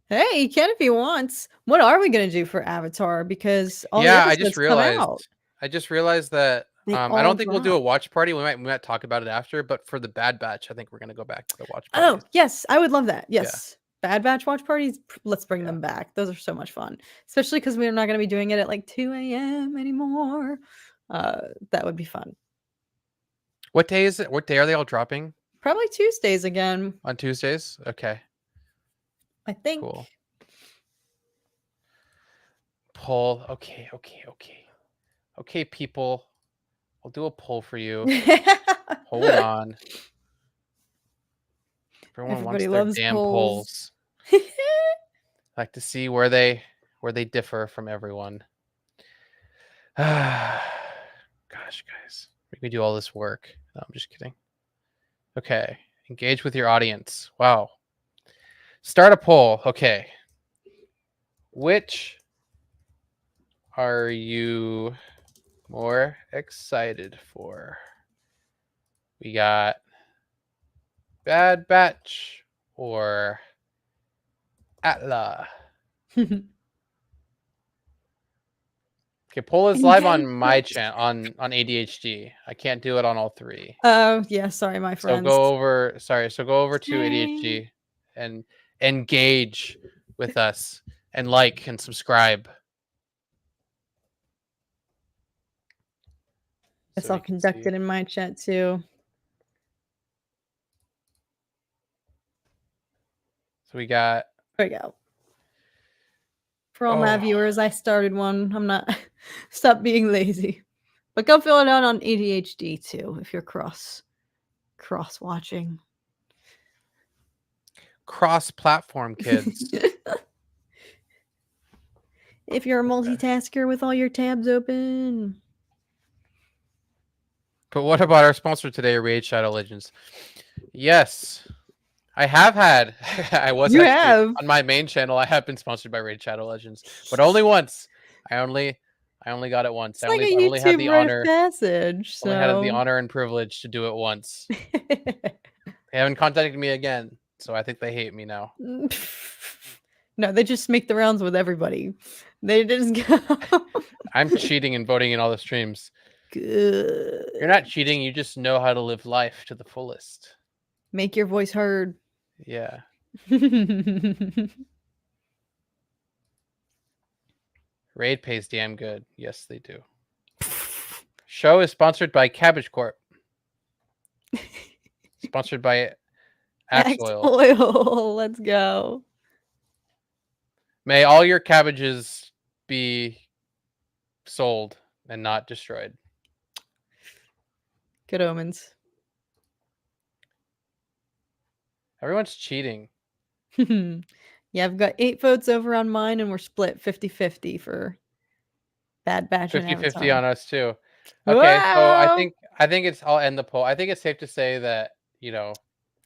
Hey, he can if he wants. What are we gonna do for Avatar? Because all the Yeah, episodes come out. I just realized that They I all don't think we'll do a drop. watch party. We might talk about it after, but for the Bad Batch, I think we're gonna go back to the watch Oh, parties. yes, I would love that. Yeah, Yes. Bad Batch watch parties, let's bring yeah. them back. Those are so much fun, especially because we're not going to be doing it at like 2 a.m. anymore. That would be fun. What day is it? What day are they all dropping? Probably Tuesdays again, On Tuesdays? Okay, I think. cool. Poll. Okay, people. I'll do a poll for you. Hold on. Everyone wants Everybody their loves damn polls. polls. Like to see where they differ from everyone. Gosh, guys, we do all this work. No, I'm just kidding. Okay, engage with your audience. Wow. Start a poll. Okay. Which are you more excited for? We got Bad Batch or ATLA. Okay, poll is live on my channel on ADHD. I can't do it on all 3. Oh, yeah, sorry, my So friends. go over to Same. ADHD and engage with us and like and subscribe. Guess So I'll you can conduct see. it in my chat too. So we got There we go. For all my viewers, I started one. I'm not stop being lazy. But go fill it out on ADHD too if you're cross watching. cross-platform kids. If you're a multitasker with all your tabs open. But what about our sponsor today, Raid Shadow Legends? Yes. I have had. I was You actually have. on my main channel. I have been sponsored by Raid Shadow Legends, but only once. I only got it once. It's I like only a I only had YouTube the rite of honor. passage. Only had the So honor and privilege to do it once. They haven't contacted me again, so I think they hate me now. no, they just make the rounds with everybody. They just go. I'm cheating and voting in all the streams. Good. You're not cheating. You just know how to live life to the fullest. Make your voice heard. Yeah. Raid pays damn good. Yes, they do. Show is sponsored by Cabbage Corp. Sponsored by Axe Oil. Oil. Let's go. May all your cabbages be sold and not destroyed. Good omens. Everyone's cheating. Yeah, I've got 8 votes over on mine, and we're split 50-50 for Bad Batch and 50-50 on Avatar. us too. Okay, so I Whoa! think it's I'll end the poll. I think it's safe to say that, Even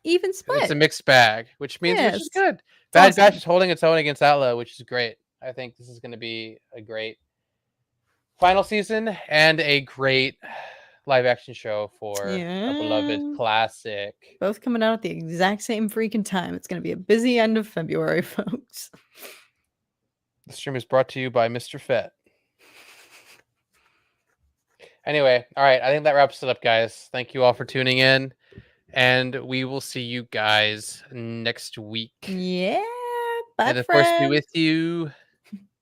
it's split. a mixed bag, which is Yes. good. Bad awesome. Batch is holding its own against ATLA, which is great. I think this is going to be a great final season and a great live action show for a beloved Yeah. classic. Both coming out at the exact same freaking time. It's going to be a busy end of February, folks. The stream is brought to you by Mr. Fett. Anyway, all right. I think that wraps it up, guys. Thank you all for tuning in. And we will see you guys next week. Yeah. Bye, And of course, be friends. with you